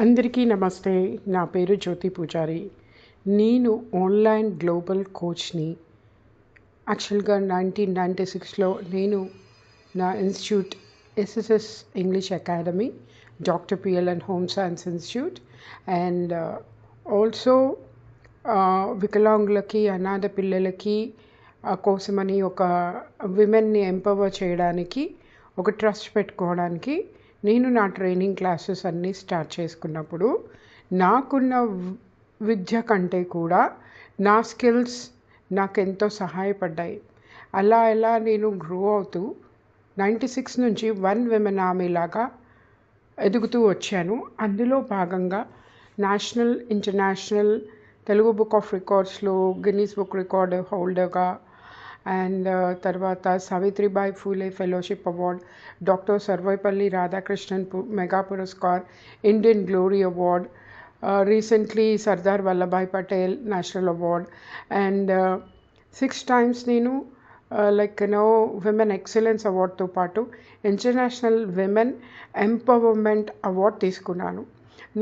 అందరికీ నమస్తే. నా పేరు జ్యోతి పూజారి. నేను ఆన్లైన్ గ్లోబల్ కోచ్ని. యాక్చువల్గా 1996లో నేను నా institute SSS English academy, doctor PLN home science institute and also వికలాంగులకి, అనాథ పిల్లలకి కోసమని ఒక విమెన్ని ఎంపవర్ చేయడానికి ఒక ట్రస్ట్ పెట్టుకోవడానికి నేను నా ట్రైనింగ్ క్లాసెస్ అన్నీ స్టార్ట్ చేసుకున్నప్పుడు నాకున్న విద్య కంటే కూడా నా స్కిల్స్ నాకెంతో సహాయపడ్డాయి. అలా నేను గ్రో అవుతూ 96 నుంచి వన్ విమెన్ ఆర్మీ లాగా ఎదుగుతూ వచ్చాను. అందులో భాగంగా national, international Telugu book of రికార్డ్స్లో గిన్నీస్ బుక్ రికార్డ్ హోల్డర్గా అండ్ తర్వాత Savitribai Phule fellowship award, doctor Sarvepalli Radhakrishnan mega Puraskar, Indian glory award, recently Sardar Vallabhbhai Patel national award and 6 times నేను విమెన్ ఎక్సలెన్స్ అవార్డ్తో పాటు ఇంటర్నేషనల్ విమెన్ ఎంపవర్మెంట్ అవార్డ్ తీసుకున్నాను.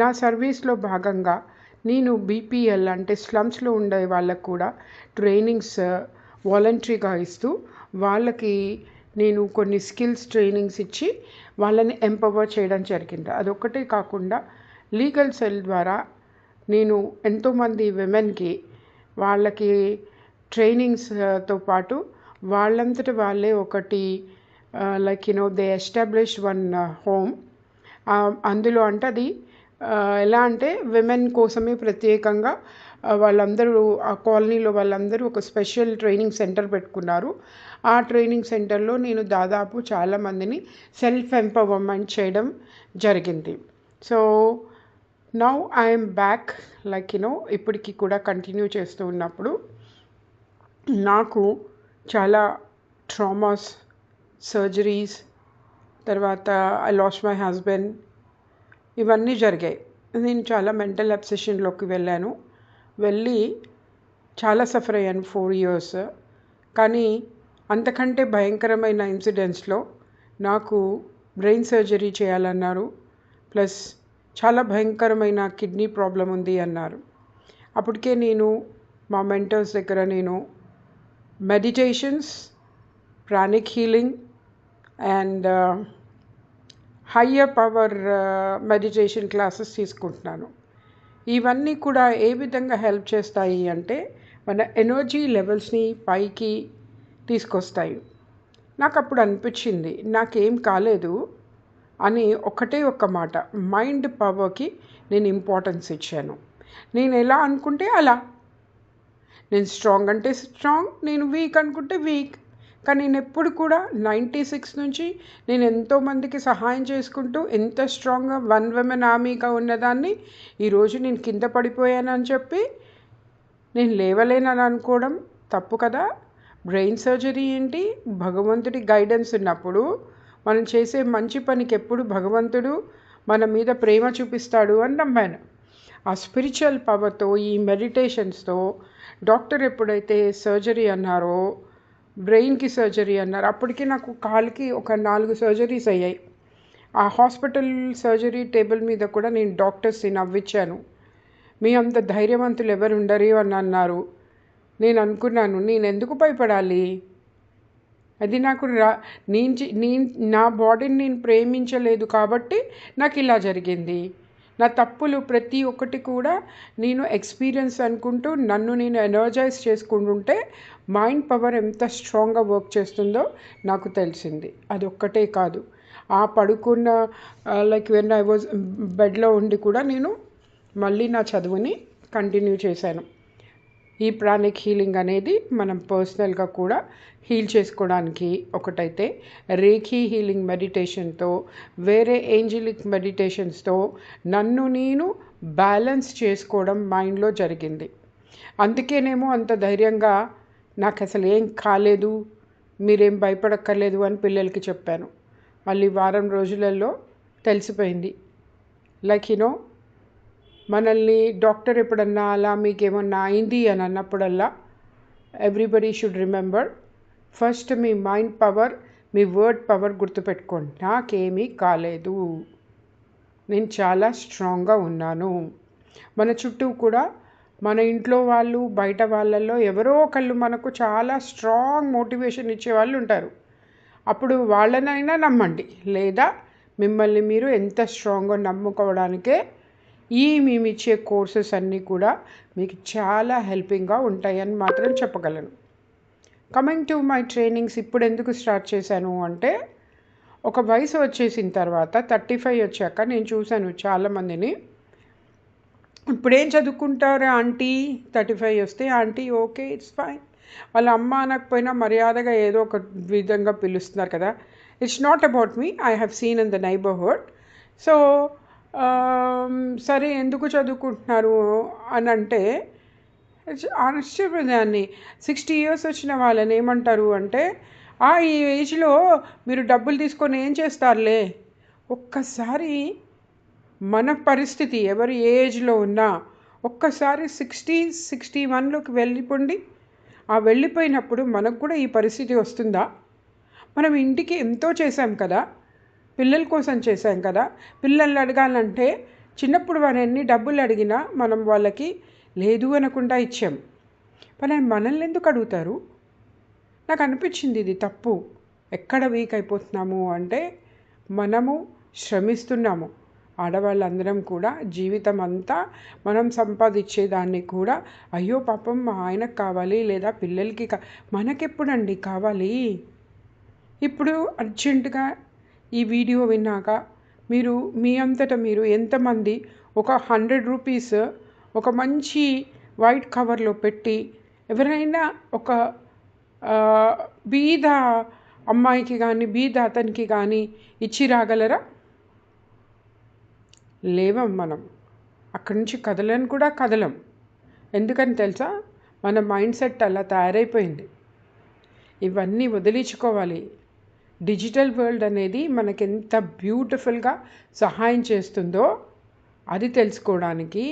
నా సర్వీస్లో భాగంగా నేను బీపీఎల్ అంటే స్లమ్స్లో ఉండే వాళ్ళకు కూడా ట్రైనింగ్స్ వాలంటరీగా ఇస్తూ వాళ్ళకి నేను కొన్ని స్కిల్స్ ట్రైనింగ్స్ ఇచ్చి వాళ్ళని ఎంపవర్ చేయడం జరిగింది. అదొక్కటే కాకుండా లీగల్ సెల్ ద్వారా నేను ఎంతోమంది విమెన్కి వాళ్ళకి ట్రైనింగ్స్తో పాటు వాళ్ళంతట వాళ్ళే ఒకటి దే ఎస్టాబ్లిష్ వన్ హోమ్. అందులో అంటే అది ఎలా అంటే విమెన్ కోసమే ప్రత్యేకంగా వాళ్ళందరూ ఆ కాలనీలో వాళ్ళందరూ ఒక స్పెషల్ ట్రైనింగ్ సెంటర్ పెట్టుకున్నారు. ఆ ట్రైనింగ్ సెంటర్లో నేను దాదాపు చాలామందిని సెల్ఫ్ ఎంపవర్మెంట్ చేయడం జరిగింది. సో నౌ ఐఎమ్ బ్యాక్ ఇప్పటికీ కూడా కంటిన్యూ చేస్తూ ఉన్నప్పుడు నాకు చాలా ట్రామాస్, సర్జరీస్, తర్వాత ఐ లాస్ట్ మై హస్బెండ్, ఇవన్నీ జరిగాయి. నేను చాలా మెంటల్ అబ్సెషన్లోకి వెళ్ళి చాలా సఫర్ అయ్యాను 4 years. కానీ అంతకంటే భయంకరమైన ఇన్సిడెంట్స్లో నాకు బ్రెయిన్ సర్జరీ చేయాలన్నారు, ప్లస్ చాలా భయంకరమైన కిడ్నీ ప్రాబ్లం ఉంది అన్నారు. అప్పటికే నేను మా మెంటర్స్ దగ్గర నేను meditations, pranic healing and higher power meditation classes తీసుకుంటున్నాను. ఇవన్నీ కూడా ఏ విధంగా హెల్ప్ చేస్తాయి అంటే మన ఎనర్జీ లెవెల్స్ని పైకి తీసుకొస్తాయి. నాకు అప్పుడు అనిపించింది నాకేం కాలేదు అని. ఒకటే ఒక్క మాట, మైండ్ పవర్కి నేను ఇంపార్టెన్స్ ఇచ్చాను. నేను ఎలా అనుకుంటే అలా, నేను స్ట్రాంగ్ అంటే స్ట్రాంగ్, నేను వీక్ అనుకుంటే వీక్. కానీ నేను ఎప్పుడు కూడా 96 నుంచి నేను ఎంతోమందికి సహాయం చేసుకుంటూ ఎంత స్ట్రాంగ్గా వన్ విమెన్ ఆర్మీగా ఉన్నదాన్ని ఈరోజు నేను కింద పడిపోయానని చెప్పి నేను లేవలేనని అనుకోవడం తప్పు కదా. బ్రెయిన్ సర్జరీ ఏంటి, భగవంతుడి గైడెన్స్ ఉన్నప్పుడు మనం చేసే మంచి పనికి ఎప్పుడు భగవంతుడు మన మీద ప్రేమ చూపిస్తాడు అని నమ్మాను. ఆ స్పిరిచువల్ పవర్తో, ఈ మెడిటేషన్స్తో డాక్టర్ ఎప్పుడైతే సర్జరీ అన్నారో, బ్రెయిన్కి సర్జరీ అన్నారు, అప్పటికి నాకు కాలుకి ఒక 4 సర్జరీస్ అయ్యాయి. ఆ హాస్పిటల్ సర్జరీ టేబుల్ మీద కూడా నేను డాక్టర్స్ని నవ్వించాను. మీ అంత ధైర్యవంతులు ఎవరు ఉండరు అని అన్నారు. నేను అనుకున్నాను, నేను ఎందుకు భయపడాలి? అది నాకు నా బాడీని నేను ప్రేమించలేదు కాబట్టి నాకు ఇలా జరిగింది. నా తప్పులు ప్రతి ఒక్కటి కూడా నేను ఎక్స్పీరియన్స్ అనుకుంటూ నన్ను నేను ఎనర్జైజ్ చేసుకుంటుంటే మైండ్ పవర్ ఎంత స్ట్రాంగ్గా వర్క్ చేస్తుందో నాకు తెలిసింది. అది ఒక్కటే కాదు, ఆ పడుకున్న వెన్ ఐ వాజ్ బెడ్లో ఉండి కూడా నేను మళ్ళీ నా చదువుని కంటిన్యూ చేశాను. ఈ ప్రాణిక్ హీలింగ్ అనేది మనం పర్సనల్గా కూడా హీల్ చేసుకోవడానికి ఒకటైతే, రేఖీ హీలింగ్ మెడిటేషన్తో, వేరే ఏంజలిక్ మెడిటేషన్స్తో నన్ను నేను బ్యాలెన్స్ చేసుకోవడం మైండ్లో జరిగింది. అందుకేనేమో అంత ధైర్యంగా నాకు అసలు ఏం కాలేదు, మీరేం భయపడక్కర్లేదు అని పిల్లలకి చెప్పాను. మళ్ళీ వారం రోజులలో తెలిసిపోయింది. మనల్ని డాక్టర్ ఎప్పుడన్నా అలా మీకేమన్నా అయింది అని అన్నప్పుడల్లా ఎవ్రీబడి షుడ్ రిమెంబర్, ఫస్ట్ మీ మైండ్ పవర్, మీ వర్డ్ పవర్ గుర్తుపెట్టుకోండి. నాకేమీ కాలేదు. నేను చాలా స్ట్రాంగ్గా ఉన్నాను. మన చుట్టూ కూడా మన ఇంట్లో వాళ్ళు, బయట వాళ్ళల్లో ఎవరో ఒకళ్ళు మనకు చాలా స్ట్రాంగ్ మోటివేషన్ ఇచ్చేవాళ్ళు ఉంటారు. అప్పుడు వాళ్ళనైనా నమ్మండి, లేదా మిమ్మల్ని మీరు ఎంత స్ట్రాంగ్గా నమ్ముకోవడానికే మేమిచ్చే కోర్సెస్ అన్నీ కూడా మీకు చాలా హెల్పింగ్గా ఉంటాయని మాత్రం చెప్పగలను. కమింగ్ టు మై ట్రైనింగ్స్ ఇప్పుడు ఎందుకు స్టార్ట్ చేశాను అంటే, ఒక వయసు వచ్చేసిన తర్వాత 35 వచ్చాక నేను చూశాను చాలామందిని, ఇప్పుడేం చదువుకుంటారు ఆంటీ, 35 వస్తే ఆంటీ ఓకే ఇట్స్ ఫైన్, వాళ్ళ అమ్మ అనకపోయినా మర్యాదగా ఏదో ఒక విధంగా పిలుస్తున్నారు కదా. It's not about me, I have seen in the neighbourhood. So సరే ఎందుకు చదువుకుంటున్నారు అని అంటే, ఆశ్చర్యపోయేదాన్ని. 60 years వచ్చిన వాళ్ళని ఏమంటారు అంటే, ఈ ఏజ్లో మీరు డబ్బులు తీసుకొని ఏం చేస్తారులే. ఒక్కసారి మన పరిస్థితి ఎవరి ఏజ్లో ఉన్నా ఒక్కసారి 60-61లోకి వెళ్ళిపోండి. వెళ్ళిపోయినప్పుడు మనకు కూడా ఈ పరిస్థితి వస్తుందా? మనం ఇంటికి ఎంతో చేశాం కదా, పిల్లల కోసం చేశాం కదా. పిల్లల్ని అడగాలంటే చిన్నప్పుడు వారు ఎన్ని డబ్బులు అడిగినా మనం వాళ్ళకి లేదు అనకుండా ఇచ్చాం. మనల్ని ఎందుకు అడుగుతారు? నాకు అనిపించింది ఇది తప్పు. ఎక్కడ వీక్ అయిపోతున్నాము అంటే, మనము శ్రమిస్తున్నాము. ఆడవాళ్ళందరం కూడా జీవితం అంతా మనం సంపాదించేదాన్ని కూడా అయ్యో పాపం మా ఆయనకు కావాలి లేదా పిల్లలకి మనకెప్పుడండి కావాలి? ఇప్పుడు అర్జెంటుగా ఈ వీడియో విన్నాక మీరు మీ అంతటా మీరు ఎంతమంది ఒక 100 రూపీస్ ఒక మంచి వైట్ కవర్లో పెట్టి ఎవరైనా ఒక బీద అమ్మాయికి కానీ బీద అతనికి కానీ ఇచ్చి రాగలరా? లేవం. మనం అక్కడి నుంచి కదలని కూడా కదలం. ఎందుకని తెలుసా? మన మైండ్ సెట్ అలా తయారైపోయింది. ఇవన్నీ వదిలించుకోవాలి. డిజిటల్ వరల్డ్ అనేది మనకెంత బ్యూటిఫుల్గా సహాయం చేస్తుందో అది తెలుసుకోవడానికి,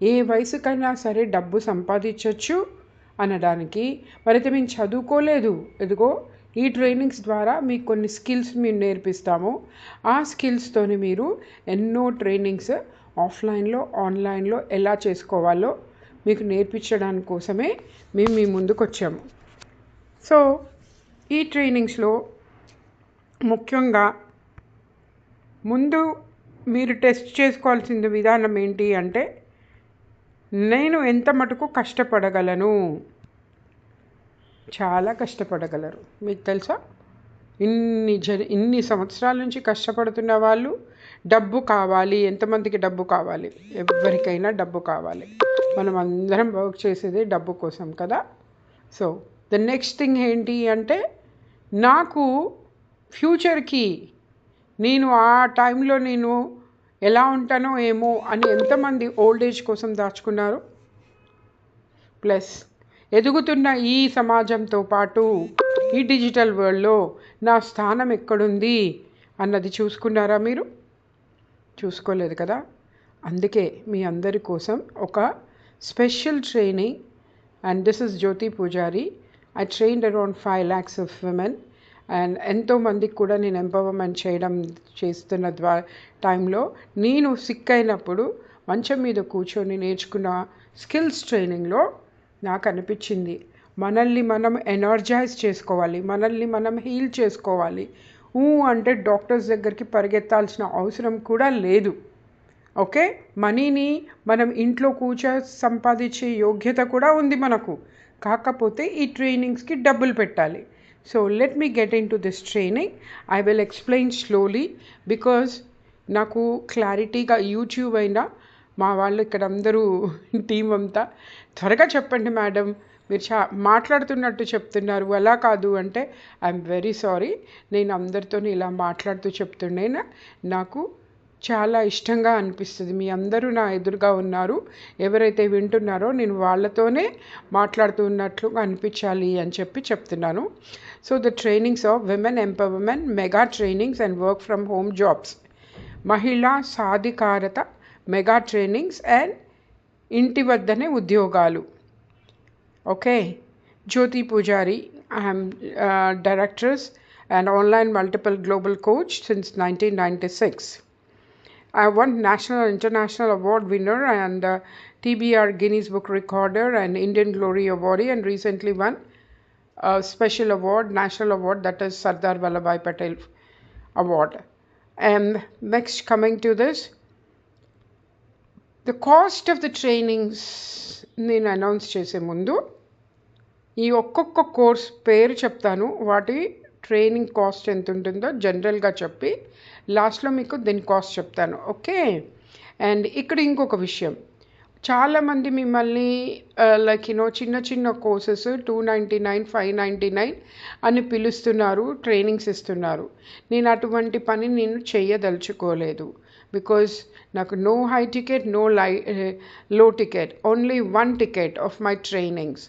ఏ వయసుకైనా సరే డబ్బు సంపాదించవచ్చు అనడానికి. మరైతే మేము చదువుకోలేదు, ఇదిగో ఈ ట్రైనింగ్స్ ద్వారా మీకు కొన్ని స్కిల్స్ మేము నేర్పిస్తాము. ఆ స్కిల్స్తోని మీరు ఎన్నో ట్రైనింగ్స్ ఆఫ్లైన్లో ఆన్లైన్లో ఎలా చేసుకోవాలో మీకు నేర్పించడానికి కోసమే మేము మీ ముందుకు వచ్చాము. సో ఈ ట్రైనింగ్స్లో ముఖ్యంగా ముందు మీరు టెస్ట్ చేసుకోవాల్సిన విధానం ఏంటి అంటే, నేను ఎంత మటుకు కష్టపడగలను. చాలా కష్టపడగలరు. మీకు తెలుసా, ఇన్ని సంవత్సరాల నుంచి కష్టపడుతున్న వాళ్ళు డబ్బు కావాలి. ఎంతమందికి డబ్బు కావాలి? ఎవరికైనా డబ్బు కావాలి. మనం అందరం వర్క్ చేసేది డబ్బు కోసం కదా. సో ద నెక్స్ట్ థింగ్ ఏంటి అంటే, నాకు ఫ్యూచర్కి నేను ఆ టైంలో నేను ఎలా ఉంటానో ఏమో అని ఎంతమంది ఓల్డ్ ఏజ్ కోసం దాచుకున్నారు? ప్లస్ ఎదుగుతున్న ఈ సమాజంతో పాటు ఈ డిజిటల్ వరల్డ్లో నా స్థానం ఎక్కడుంది అన్నది చూసుకున్నారా మీరు? చూసుకోలేదు కదా. అందుకే మీ అందరి కోసం ఒక special training, and this is Jyoti Pujari. I trained around 5 lakhs of women, and ఎంతోమందికి కూడా నేను ఎంపవర్మెంట్ చేస్తున్న టైంలో నేను సిక్ అయినప్పుడు మంచం మీద కూర్చొని నేర్చుకున్న స్కిల్స్ ట్రైనింగ్లో నాకు అనిపించింది, మనల్ని మనం ఎనర్జైజ్ చేసుకోవాలి, మనల్ని మనం హీల్ చేసుకోవాలి. అంటే డాక్టర్స్ దగ్గరికి పరిగెత్తాల్సిన అవసరం కూడా లేదు. ఓకే, మనీని మనం ఇంట్లో సంపాదించే యోగ్యత కూడా ఉంది మనకు. కాకపోతే ఈ ట్రైనింగ్స్కి డబ్బులు పెట్టాలి. So let me get into this training. I will explain slowly because నాకు క్లారిటీగా యూట్యూబ్ అయినా మా వాళ్ళు ఇక్కడ అందరూ టీం అంతా త్వరగా చెప్పండి మేడం, మీరు మాట్లాడుతున్నట్టు చెప్తున్నారు, అలా కాదు అంటే ఐఎమ్ వెరీ సారీ. నేను అందరితో ఇలా మాట్లాడుతూ చెప్తుండేనా నాకు చాలా ఇష్టంగా అనిపిస్తుంది. మీ అందరూ నా ఎదురుగా ఉన్నారు, ఎవరైతే వింటున్నారో నేను వాళ్ళతోనే మాట్లాడుతున్నట్లుగా అనిపించాలి అని చెప్తున్నాను. So the trainings of women empowerment, mega trainings and work from home jobs, మహిళా సాధికారత మెగా ట్రైనింగ్స్ అండ్ ఇంటి వద్దనే ఉద్యోగాలు. ఓకే, జ్యోతి పూజారి, I'm directors and online multiple global coach since 1996. I won national and international award winner and TBR Guinness Book Recorder and Indian Glory Awardee, and recently won a special award, national award, that is Sardar Vallabhbhai Patel Award. And next, coming to this, the cost of the trainings నేను announce చేసే ముందు ఈ ఒక్కొక్క course పేరు చెప్తాను, వాటి training cost ఎంత ఉంటుందో జనరల్గా చెప్పి లాస్ట్లో మీకు దీని కాస్ట్ చెప్తాను. ఓకే. అండ్ ఇక్కడ ఇంకొక విషయం, చాలామంది మిమ్మల్ని లైక్ చిన్న చిన్న కోర్సెస్ 299, 599 అని పిలుస్తున్నారు, ట్రైనింగ్స్ ఇస్తున్నారు. నేను అటువంటి పని నేను చేయదలుచుకోలేదు. బికాజ్ నాకు no high ticket, no low ticket, only 1 ticket of my trainings.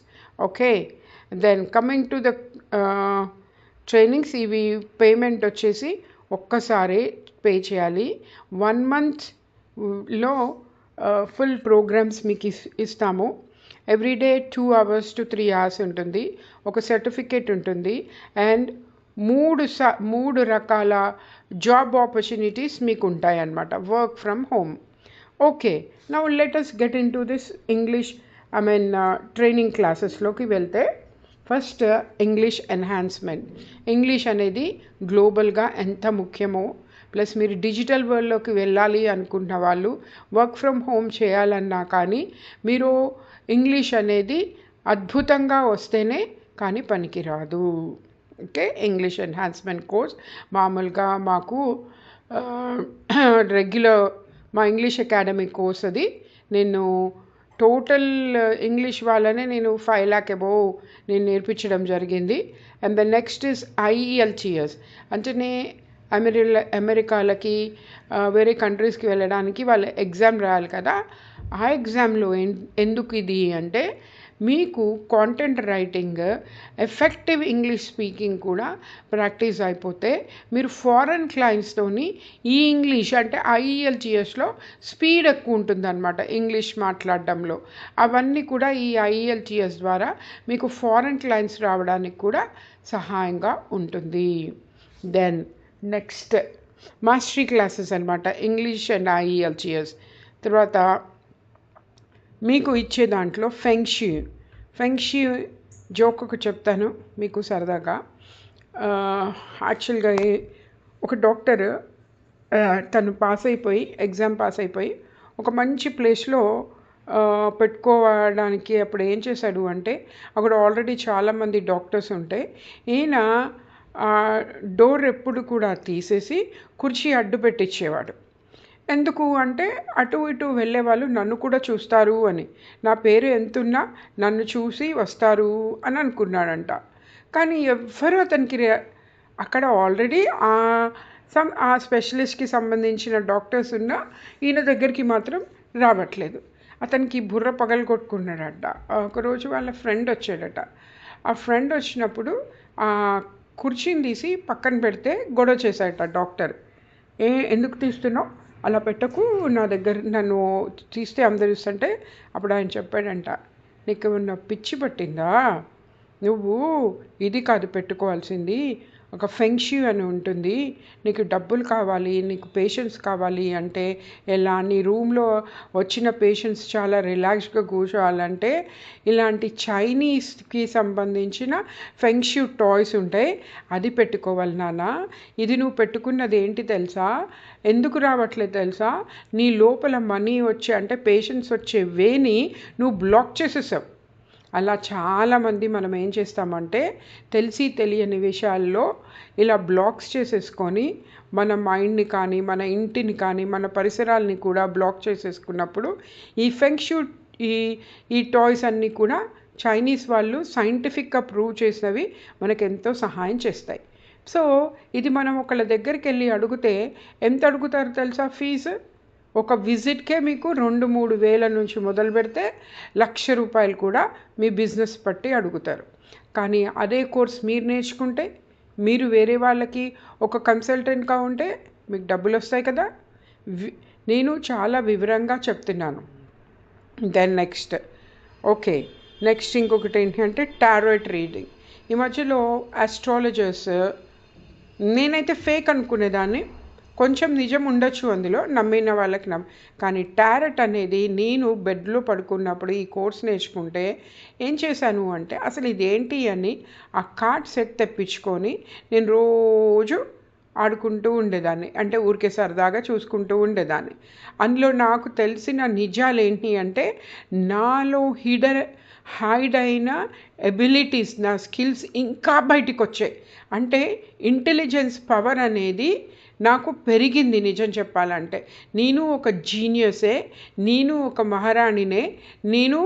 Okay. Then coming to the trainings, ఇవి పేమెంట్ వచ్చేసి ఒక్కసారి పే చేయాలి. 1 monthలో ఫుల్ ప్రోగ్రామ్స్ మీకు ఇస్తాము. ఎవ్రీడే 2 hours to 3 hours ఉంటుంది. ఒక సర్టిఫికేట్ ఉంటుంది. అండ్ 3 రకాల జాబ్ ఆపర్చునిటీస్ మీకు ఉంటాయి అన్నమాట, work from home. Okay. Now let us get into this English training క్లాసెస్లోకి వెళ్తే, ఫస్ట్ ఇంగ్లీష్ ఎన్హాన్స్మెంట్. ఇంగ్లీష్ అనేది గ్లోబల్గా ఎంత ముఖ్యమో, ప్లస్ మీరు డిజిటల్ వరల్డ్లోకి వెళ్ళాలి అనుకున్న వాళ్ళు, వర్క్ ఫ్రమ్ హోమ్ చేయాలన్నా కానీ మీరు ఇంగ్లీష్ అనేది అద్భుతంగా వస్తేనే కానీ పనికిరాదు. ఓకే. ఇంగ్లీష్ ఎన్హాన్స్మెంట్ కోర్స్ మామూలుగా మాకు రెగ్యులర్ మా ఇంగ్లీష్ అకాడమీ కోర్స్ అది. నేను టోటల్ ఇంగ్లీష్ వాళ్ళనే నేను 5 lakh above నేను నేర్పించడం జరిగింది. And the next is IELTS. అంటేనే అమెరికాలకి వేరే కంట్రీస్కి వెళ్ళడానికి వాళ్ళు ఎగ్జామ్ రాయాలి కదా. ఆ ఎగ్జామ్లో ఎందుకు ఇది అంటే, మీకు content writing, effective English speaking కూడా ప్రాక్టీస్ అయిపోతే మీరు ఫారెన్ క్లయింట్స్తోని ఈ ఇంగ్లీష్ అంటే IELTSలో స్పీడ్ ఎక్కువ ఉంటుందన్నమాట ఇంగ్లీష్ మాట్లాడడంలో. అవన్నీ కూడా ఈ IELTS ద్వారా మీకు ఫారెన్ క్లయింట్స్ రావడానికి కూడా సహాయంగా ఉంటుంది. దెన్ నెక్స్ట్ మాస్టరీ క్లాసెస్ అనమాట, ఇంగ్లీష్ అండ్ IELTS. తర్వాత మీకు ఇచ్చే దాంట్లో ఫెంగ్షీ జోక్ చెప్తాను మీకు సరదాగా. యాక్చువల్గా ఒక డాక్టర్ తను ఎగ్జామ్ పాస్ అయిపోయి ఒక మంచి ప్లేస్లో పెట్టుకోవడానికి అప్పుడు ఏం చేశాడు అంటే, అక్కడ ఆల్రెడీ చాలామంది డాక్టర్స్ ఉంటే ఈయన డోర్ ఎప్పుడు కూడా తీసేసి కుర్చీ అడ్డు పెట్టించేవాడు. ఎందుకు అంటే, అటు ఇటు వెళ్ళే వాళ్ళు నన్ను కూడా చూస్తారు అని, నా పేరు ఎంతున్నా నన్ను చూసి వస్తారు అని అనుకున్నాడంట. కానీ ఎవ్వరూ అతనికి అక్కడ ఆల్రెడీ ఆ స్పెషలిస్ట్కి సంబంధించిన డాక్టర్స్ ఉన్నా ఈయన దగ్గరికి మాత్రం రావట్లేదు. అతనికి బుర్ర పగలు కొట్టుకున్నాడట. ఒకరోజు వాళ్ళ ఫ్రెండ్ వచ్చాడట. ఆ ఫ్రెండ్ వచ్చినప్పుడు ఆ కుర్చీని తీసి పక్కన పెడితే గొడవ చేశాడట డాక్టర్. ఎందుకు తీస్తున్నావు, అలా పెట్టకు, నా దగ్గర నన్ను తీస్తే అందరు ఇస్తుంటే. అప్పుడు ఆయన చెప్పాడంట, నీకు ఏమన్నా పిచ్చి పట్టిందా, నువ్వు ఇది కాదు పెట్టుకోవాల్సింది, ఒక ఫెంగ్షూ అని ఉంటుంది, నీకు డబ్బులు కావాలి, నీకు పేషెన్స్ కావాలి అంటే ఎలా, నీ రూమ్లో వచ్చిన పేషెంట్స్ చాలా రిలాక్స్గా కూర్చోవాలంటే ఇలాంటి చైనీస్కి సంబంధించిన ఫెంగ్షూ టాయ్స్ ఉంటాయి, అది పెట్టుకోవాలి నాన్న. ఇది నువ్వు పెట్టుకున్నది ఏంటి తెలుసా, ఎందుకు రావట్లేదు తెలుసా, నీ లోపల మనీ వచ్చే అంటే పేషెంట్స్ వచ్చే వేని నువ్వు బ్లాక్ చేసేసావు. అలా చాలామంది మనం ఏం చేస్తామంటే, తెలిసి తెలియని విషయాల్లో ఇలా బ్లాక్స్ చేసేసుకొని మన మైండ్ని కానీ, మన ఇంటిని కానీ, మన పరిసరాలని కూడా బ్లాక్ చేసేసుకున్నప్పుడు ఈ ఫెంగ్షూ ఈ టాయ్స్ అన్నీ కూడా చైనీస్ వాళ్ళు సైంటిఫిక్గా ప్రూవ్ చేసినవి మనకు ఎంతో సహాయం చేస్తాయి. సో ఇది మనం ఒకళ్ళ దగ్గరికి వెళ్ళి అడిగితే ఎంత అడుగుతారు తెలుసా ఫీజు? ఒక విజిట్కే మీకు 2-3 వేల నుంచి మొదలు పెడితే ₹1,00,000 కూడా మీ బిజినెస్ బట్టి అడుగుతారు. కానీ అదే కోర్స్ మీరు నేర్చుకుంటే, మీరు వేరే వాళ్ళకి ఒక కన్సల్టెంట్గా ఉంటే మీకు డబ్బులు వస్తాయి కదా. నేను చాలా వివరంగా చెప్తున్నాను. దెన్ నెక్స్ట్ ఇంకొకటి ఏంటంటే టారోట్ రీడింగ్. ఈ మధ్యలో ఆస్ట్రాలజర్స్, నేనైతే ఫేక్ అనుకునేదాన్ని, కొంచెం నిజం ఉండొచ్చు అందులో, నమ్మిన వాళ్ళకి కానీ టారెట్ అనేది నేను బెడ్లో పడుకున్నప్పుడు ఈ కోర్స్ నేర్చుకుంటే ఏం చేశాను అంటే అసలు ఇదేంటి అని ఆ కార్డ్ సెట్ తెప్పించుకొని నేను రోజు ఆడుకుంటూ ఉండేదాన్ని, అంటే ఊరికే సరదాగా చూసుకుంటూ ఉండేదాన్ని. అందులో నాకు తెలిసిన నిజాలు ఏంటి అంటే నాలో హైడ్ అయిన ఎబిలిటీస్, నా స్కిల్స్ ఇంకా బయటికి వచ్చాయి. అంటే ఇంటెలిజెన్స్ పవర్ అనేది నాకు పెరిగింది. నిజం చెప్పాలంటే నేను ఒక జీనియసే, నేను ఒక మహారాణినే, నేను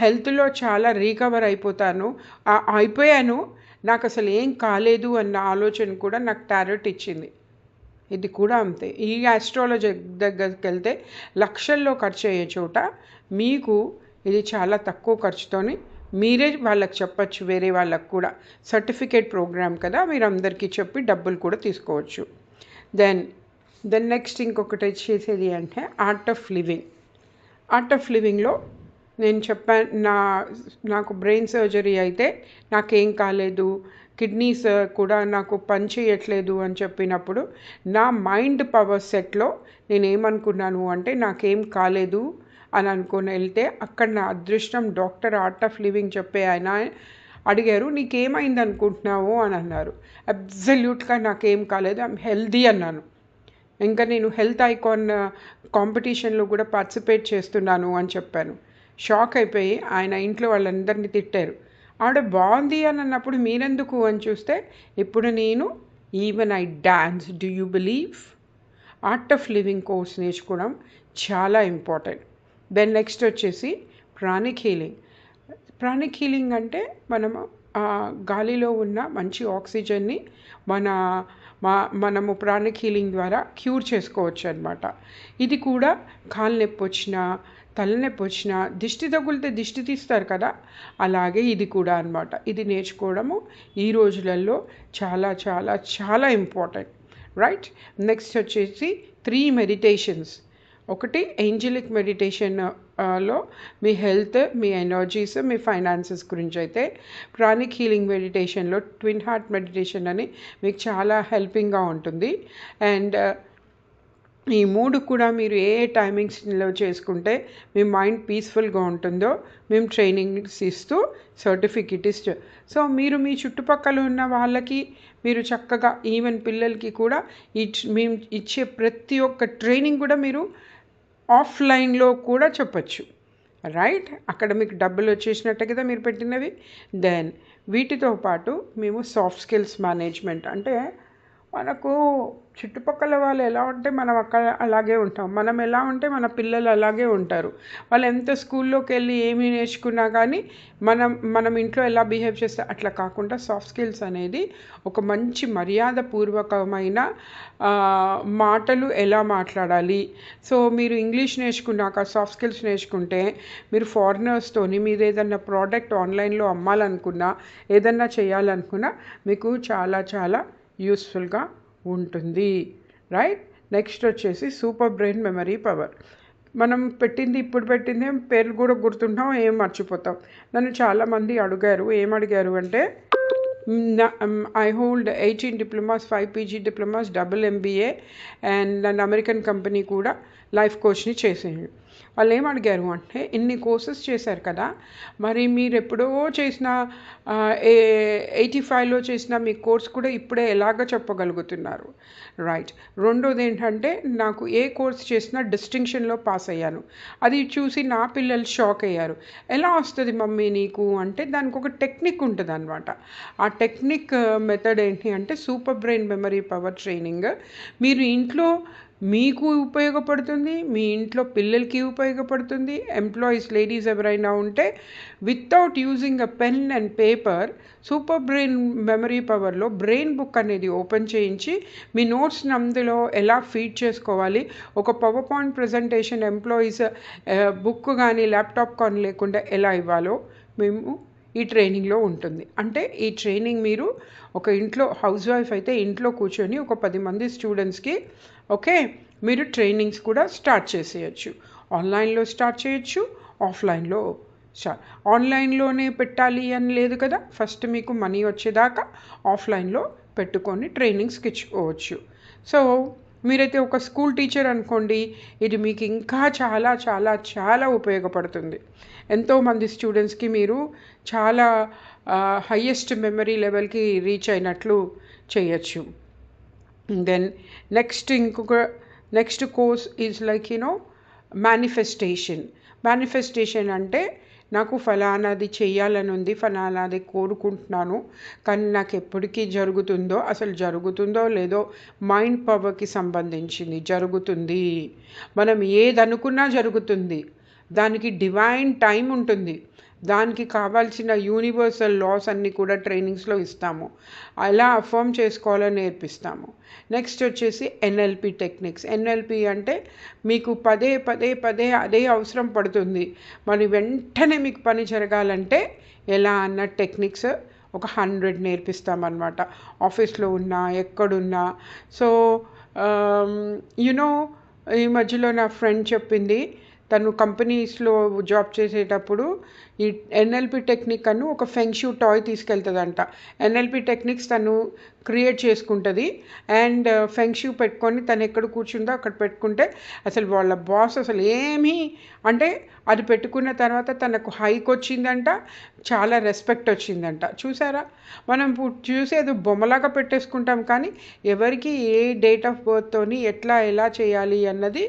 హెల్త్లో చాలా రికవర్ అయిపోయాను. నాకు అసలు ఏం కాలేదు అన్న ఆలోచన కూడా నాకు టారెట్ ఇచ్చింది. ఇది కూడా అంతే. ఈ ఆస్ట్రాలజీ దగ్గరికి వెళ్తే లక్షల్లో ఖర్చు అయ్యే చోట మీకు ఇది చాలా తక్కువ ఖర్చుతోని మీరే వాళ్ళకి చెప్పచ్చు, వేరే వాళ్ళకు కూడా. సర్టిఫికేట్ ప్రోగ్రామ్ కదా, మీరు అందరికీ చెప్పి డబ్బులు కూడా తీసుకోవచ్చు. దెన్ నెక్స్ట్ ఇంకొకటి చేసేది అంటే ఆర్ట్ ఆఫ్ లివింగ్లో నేను చెప్పాను, నాకు బ్రెయిన్ సర్జరీ అయితే నాకేం కాలేదు, కిడ్నీస్ కూడా నాకు పని చేయట్లేదు అని చెప్పినప్పుడు నా మైండ్ పవర్ సెట్లో నేను ఏమనుకున్నాను అంటే నాకేం కాలేదు అని అనుకుని వెళ్తే అక్కడ నా అదృష్టం డాక్టర్ ఆర్ట్ ఆఫ్ లివింగ్ చెప్పే ఆయన అడిగారు, నీకేమైంది అనుకుంటున్నావు అని అన్నారు. అబ్సల్యూట్గా నాకేం కాలేదు, ఐఎమ్ హెల్దీ అన్నాను. ఇంకా నేను హెల్త్ ఐకాన్ కాంపిటీషన్లో కూడా పార్టిసిపేట్ చేస్తున్నాను అని చెప్పాను. షాక్ అయిపోయి ఆయన ఇంట్లో వాళ్ళందరినీ తిట్టారు. ఆవిడ బాగుంది అని అన్నప్పుడు మీరెందుకు అని చూస్తే ఇప్పుడు నేను even I dance. Do you believe? Art of living course నేర్చుకోవడం చాలా ఇంపార్టెంట్. దెన్ నెక్స్ట్ వచ్చేసి ప్రాణిక్ హీలింగ్ అంటే మనము గాలిలో ఉన్న మంచి ఆక్సిజన్ని మనము ప్రాణిక్ హీలింగ్ ద్వారా క్యూర్ చేసుకోవచ్చు అనమాట. ఇది కూడా కాలు నొప్పి వచ్చినా, తలనొప్పి వచ్చినా, దిష్టి తగులితే దిష్టి తీస్తారు కదా, అలాగే ఇది కూడా అనమాట. ఇది నేర్చుకోవడము ఈ రోజులలో చాలా చాలా చాలా ఇంపార్టెంట్, రైట్? నెక్స్ట్ వచ్చేసి 3 మెడిటేషన్స్. ఒకటి ఏంజలిక్ మెడిటేషన్లో మీ హెల్త్, మీ ఎనర్జీస్, మీ ఫైనాన్సెస్ గురించి అయితే, ప్రాణిక్ హీలింగ్ మెడిటేషన్లో ట్విన్ హార్ట్ మెడిటేషన్ అని మీకు చాలా హెల్పింగ్గా ఉంటుంది. అండ్ ఈ 3 కూడా మీరు ఏ టైమింగ్స్లో చేసుకుంటే మీ మైండ్ పీస్ఫుల్గా ఉంటుందో మేము ట్రైనింగ్స్ ఇస్తూ సర్టిఫికెట్ సో మీరు మీ చుట్టుపక్కల ఉన్న వాళ్ళకి మీరు చక్కగా, ఈవెన్ పిల్లలకి కూడా మేము ఇచ్చే ప్రతి ఒక్క ట్రైనింగ్ కూడా మీరు ఆఫ్లైన్లో కూడా చెప్పచ్చు, రైట్? అక్కడ మీకు డబ్బులు వచ్చేసినట్టే కదా మీరు పెట్టినవి. దెన్ వీటితో పాటు మేము సాఫ్ట్ స్కిల్స్ మేనేజ్మెంట్, అంటే మనకు చుట్టుపక్కల వాళ్ళు ఎలా ఉంటే మనం అక్కడ అలాగే ఉంటాం, మనం ఎలా ఉంటే మన పిల్లలు అలాగే ఉంటారు. వాళ్ళు ఎంత స్కూల్లోకి వెళ్ళి ఏమి నేర్చుకున్నా కానీ మనం ఇంట్లో ఎలా బిహేవ్ చేస్తే అట్లా కాకుండా సాఫ్ట్ స్కిల్స్ అనేది ఒక మంచి మర్యాదపూర్వకమైన మాటలు ఎలా మాట్లాడాలి. సో మీరు ఇంగ్లీష్ నేర్చుకున్నాక సాఫ్ట్ స్కిల్స్ నేర్చుకుంటే మీరు ఫారినర్స్తోని మీరు ఏదన్నా ప్రోడక్ట్ ఆన్లైన్లో అమ్మాలనుకున్నా, ఏదన్నా చేయాలనుకున్నా మీకు చాలా చాలా యూస్ఫుల్గా ఉంటుంది, రైట్? నెక్స్ట్ వచ్చేసి సూపర్ బ్రెయిన్ మెమరీ పవర్. మనం ఇప్పుడు పెట్టింది పేర్లు కూడా గుర్తుంటాం, ఏం మర్చిపోతాం. నన్ను చాలామంది ఏమడిగారు అంటే I hold 18 diplomas, 5 PG diplomas, double MBA and నన్ను అమెరికన్ కంపెనీ కూడా లైఫ్ కోచ్ని చేసేయండి. వాళ్ళు ఏమడిగారు అంటే ఇన్ని కోర్సెస్ చేశారు కదా, మరి మీరు ఎప్పుడో చేసిన 85లో చేసిన మీ కోర్స్ కూడా ఇప్పుడే ఎలాగ చెప్పగలుగుతున్నారు, రైట్? రెండోది ఏంటంటే నాకు ఏ కోర్స్ చేసినా డిస్టింక్షన్లో పాస్ అయ్యాను. అది చూసి నా పిల్లలు షాక్ అయ్యారు. ఎలా వస్తుంది మమ్మీ నీకు అంటే దానికి ఒక టెక్నిక్ ఉంటుంది అనమాట. ఆ టెక్నిక్ మెథడ్ ఏంటి అంటే super brain memory power training. మీరు ఇంట్లో మీకు ఉపయోగపడుతుంది, మీ ఇంట్లో పిల్లలకి ఉపయోగపడుతుంది. ఎంప్లాయీస్ లేడీస్ ఎవరైనా ఉంటే without using a pen and paper super brain memory పవర్లో బ్రెయిన్ బుక్ అనేది ఓపెన్ చేయించి మీ నోట్స్ని అందులో ఎలా ఫీడ్ చేసుకోవాలి, ఒక power point presentation employees book కానీ ల్యాప్టాప్ కానీ లేకుండా ఎలా ఇవ్వాలో మేము ఈ ట్రైనింగ్లో ఉంటుంది. అంటే ఈ ట్రైనింగ్ మీరు ఒక ఇంట్లో హౌస్ వైఫ్ అయితే ఇంట్లో కూర్చొని ఒక 10 మంది స్టూడెంట్స్కి మీరు ట్రైనింగ్స్ కూడా స్టార్ట్ చేసేయచ్చు. ఆన్లైన్లో స్టార్ట్ చేయొచ్చు, ఆఫ్లైన్లో ఆన్లైన్లోనే పెట్టాలి అని లేదు కదా. ఫస్ట్ మీకు మనీ వచ్చేదాకా ఆఫ్లైన్లో పెట్టుకొని ట్రైనింగ్స్కి ఇచ్చుకోవచ్చు. సో మీరైతే ఒక స్కూల్ టీచర్ అనుకోండి, ఇది మీకు ఇంకా చాలా చాలా చాలా ఉపయోగపడుతుంది. ఎంతోమంది స్టూడెంట్స్కి మీరు చాలా హయ్యెస్ట్ మెమరీ లెవెల్కి రీచ్ అయినట్లు చేయొచ్చు. Then next course is like manifestation అంటే నాకు ఫలానాది చెయ్యాలని ఉంది, ఫలానాది కోరుకుంటున్నాను, కానీ నాకు ఎప్పటికీ జరుగుతుందో లేదో మైండ్ పవర్కి సంబంధించింది. జరుగుతుంది, మనం ఏదనుకున్నా జరుగుతుంది. దానికి డివైన్ టైం ఉంటుంది. దానికి కావాల్సిన యూనివర్సల్ లాస్ అన్నీ కూడా ట్రైనింగ్స్లో ఇస్తాము. అలా అఫర్మ్ చేసుకోవాలని నేర్పిస్తాము. నెక్స్ట్ వచ్చేసి ఎన్ఎల్పి టెక్నిక్స్. ఎన్ఎల్పి అంటే మీకు పదే అదే అవసరం పడుతుంది. మరి వెంటనే మీకు పని జరగాలంటే ఎలా అన్న టెక్నిక్స్ ఒక 100 నేర్పిస్తామన్నమాట. ఆఫీస్లో ఉన్నా ఎక్కడున్నా. సో ఈ మధ్యలో నా ఫ్రెండ్ చెప్పింది, తను కంపెనీస్లో జాబ్ చేసేటప్పుడు ఈ ఎన్ఎల్పి టెక్నిక్ అను ఒక ఫెంగ్షూ టాయ్ తీసుకెళ్తుందంట. ఎన్ఎల్పి టెక్నిక్స్ తను క్రియేట్ చేసుకుంటుంది అండ్ ఫెంగ్షూ పెట్టుకొని తను ఎక్కడ కూర్చుందో అక్కడ పెట్టుకుంటే అసలు వాళ్ళ బాస్ అసలు ఏమీ అంటే అది పెట్టుకున్న తర్వాత తనకు హైక్ వచ్చిందంట, చాలా రెస్పెక్ట్ వచ్చిందంట. చూసారా, మనం చూసేది బొమ్మలాగా పెట్టేసుకుంటాం, కానీ ఎవరికి ఏ డేట్ ఆఫ్ బర్త్తోని ఎలా చేయాలి అన్నది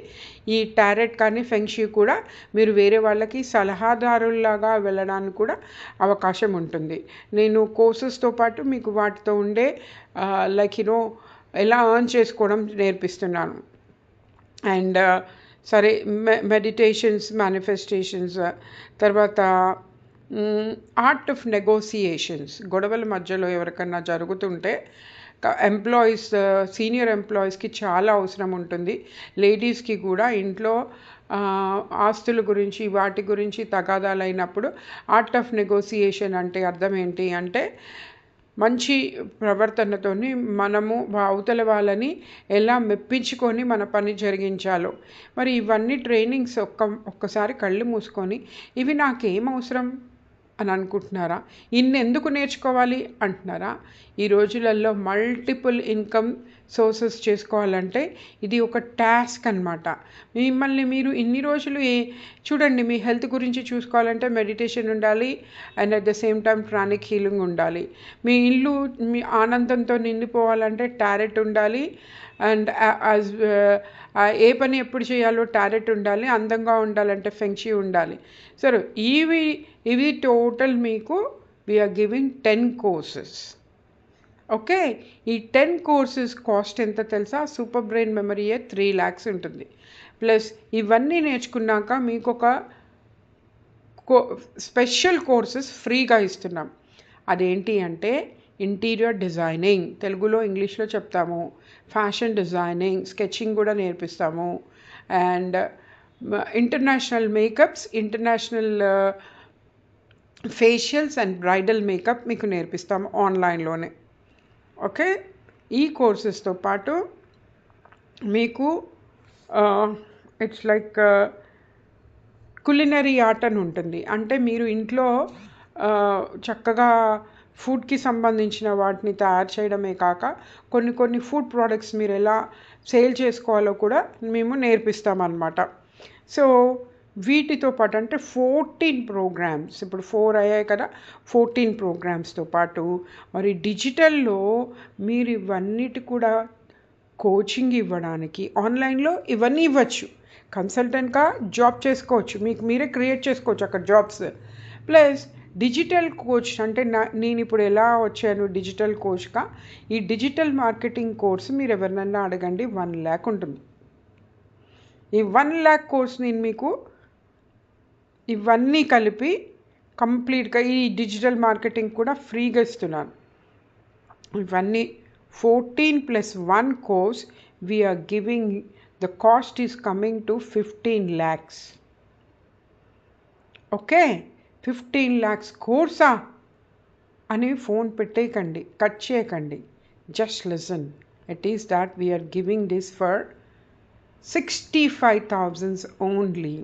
ఈ టారెట్ కానీ ఫెంగ్షూ కూడా మీరు వేరే వాళ్ళకి సలహాదారుల్లాగా వెళ్ళడానికి కూడా అవకాశం ఉంటుంది. నేను కోర్సెస్తో పాటు మీకు వాటితో ఉండే ఎలా ఎర్న్ చేసుకోవడం నేర్పిస్తున్నాను. అండ్ సరే, మెడిటేషన్స్, మేనిఫెస్టేషన్స్, తర్వాత ఆర్ట్ ఆఫ్ నెగోసియేషన్స్. గొడవల మధ్యలో ఎవరికన్నా జరుగుతుంటే ఎంప్లాయీస్, సీనియర్ ఎంప్లాయీస్కి చాలా అవసరం ఉంటుంది. లేడీస్కి కూడా ఇంట్లో ఆస్తుల గురించి వాటి గురించి తగాదాలైనప్పుడు ఆర్ట్ ఆఫ్ నెగోసియేషన్ అంటే అర్థం ఏంటి అంటే మంచి ప్రవర్తనతోని మనము అవతల వాళ్ళని ఎలా మెప్పించుకొని మన పని జరిగించాలో. మరి ఇవన్నీ ట్రైనింగ్స్ ఒక్కసారి కళ్ళు మూసుకొని ఇవి నాకేం అవసరం అని అనుకుంటున్నారా? ఎందుకు నేర్చుకోవాలి అంటున్నారా? ఈ రోజులలో మల్టిపుల్ ఇన్కమ్ సోర్సెస్ చేసుకోవాలంటే ఇది ఒక టాస్క్ అన్నమాట. మిమ్మల్ని మీరు ఇన్ని రోజులు చూడండి, మీ హెల్త్ గురించి చూసుకోవాలంటే మెడిటేషన్ ఉండాలి and at the same time pranic healing ఉండాలి. మీ ఇల్లు మీ ఆనందంతో నిండిపోవాలంటే టారెట్ ఉండాలి అండ్ ఏ పని ఎప్పుడు చేయాలో టారెట్ ఉండాలి. అందంగా ఉండాలంటే ఫెంగ్షీ ఉండాలి. సరే, ఇవి టోటల్ మీకు వీఆర్ గివింగ్ 10 కోర్సెస్. ఓకే, ఈ 10 కోర్సెస్ కాస్ట్ ఎంత తెలుసా? సూపర్ బ్రెయిన్ మెమరీయే 3 lakhs ఉంటుంది. ప్లస్ ఇవన్నీ నేర్చుకున్నాక మీకు ఒక స్పెషల్ కోర్సెస్ ఫ్రీగా ఇస్తున్నాం. అదేంటి అంటే ఇంటీరియర్ డిజైనింగ్, తెలుగులో ఇంగ్లీష్లో చెప్తాము. ఫ్యాషన్ డిజైనింగ్, స్కెచింగ్ కూడా నేర్పిస్తాము. And international makeups, international facials and bridal makeup మీకు నేర్పిస్తాము ఆన్లైన్లోనే. ఓకే, ఈ కోర్సెస్తో పాటు మీకు ఇట్స్ లైక్ కులినరీ ఆర్ట్ అని ఉంటుంది. అంటే మీరు ఇంట్లో చక్కగా ఫుడ్కి సంబంధించిన వాటిని తయారు చేయడమే కాక కొన్ని ఫుడ్ ప్రోడక్ట్స్ మీరు ఎలా సేల్ చేసుకోవాలో కూడా మేము నేర్పిస్తామన్నమాట. సో వీటితో పాటు అంటే 14 ప్రోగ్రామ్స్, ఇప్పుడు 4 అయ్యాయి కదా, 14 ప్రోగ్రామ్స్తో పాటు మరి డిజిటల్లో మీరు ఇవన్నిటి కూడా కోచింగ్ ఇవ్వడానికి ఆన్లైన్లో ఇవన్నీ ఇవ్వచ్చు. కన్సల్టెంట్గా జాబ్ చేసుకోవచ్చు, మీకు మీరే క్రియేట్ చేసుకోవచ్చు అక్కడ జాబ్స్. ప్లస్ డిజిటల్ కోచ్ అంటే నేను ఇప్పుడు ఎలా వచ్చాను డిజిటల్ కోచ్గా, ఈ డిజిటల్ మార్కెటింగ్ కోర్స్ మీరు ఎవరినన్నా అడగండి 1 lakh ఉంటుంది. ఈ 1 lakh కోర్స్ నేను మీకు ఇవన్నీ కలిపి కంప్లీట్గా ఈ డిజిటల్ మార్కెటింగ్ కూడా ఫ్రీగా ఇస్తున్నాను. ఇవన్నీ 14 + 1 course we're giving, the cost is coming to 15 lakhs. Okay, 15 lakhs కోర్సా అని ఫోన్ పెట్టేయకండి, కట్ చేయకండి. Just listen. It is that we're giving this for 65,000 only.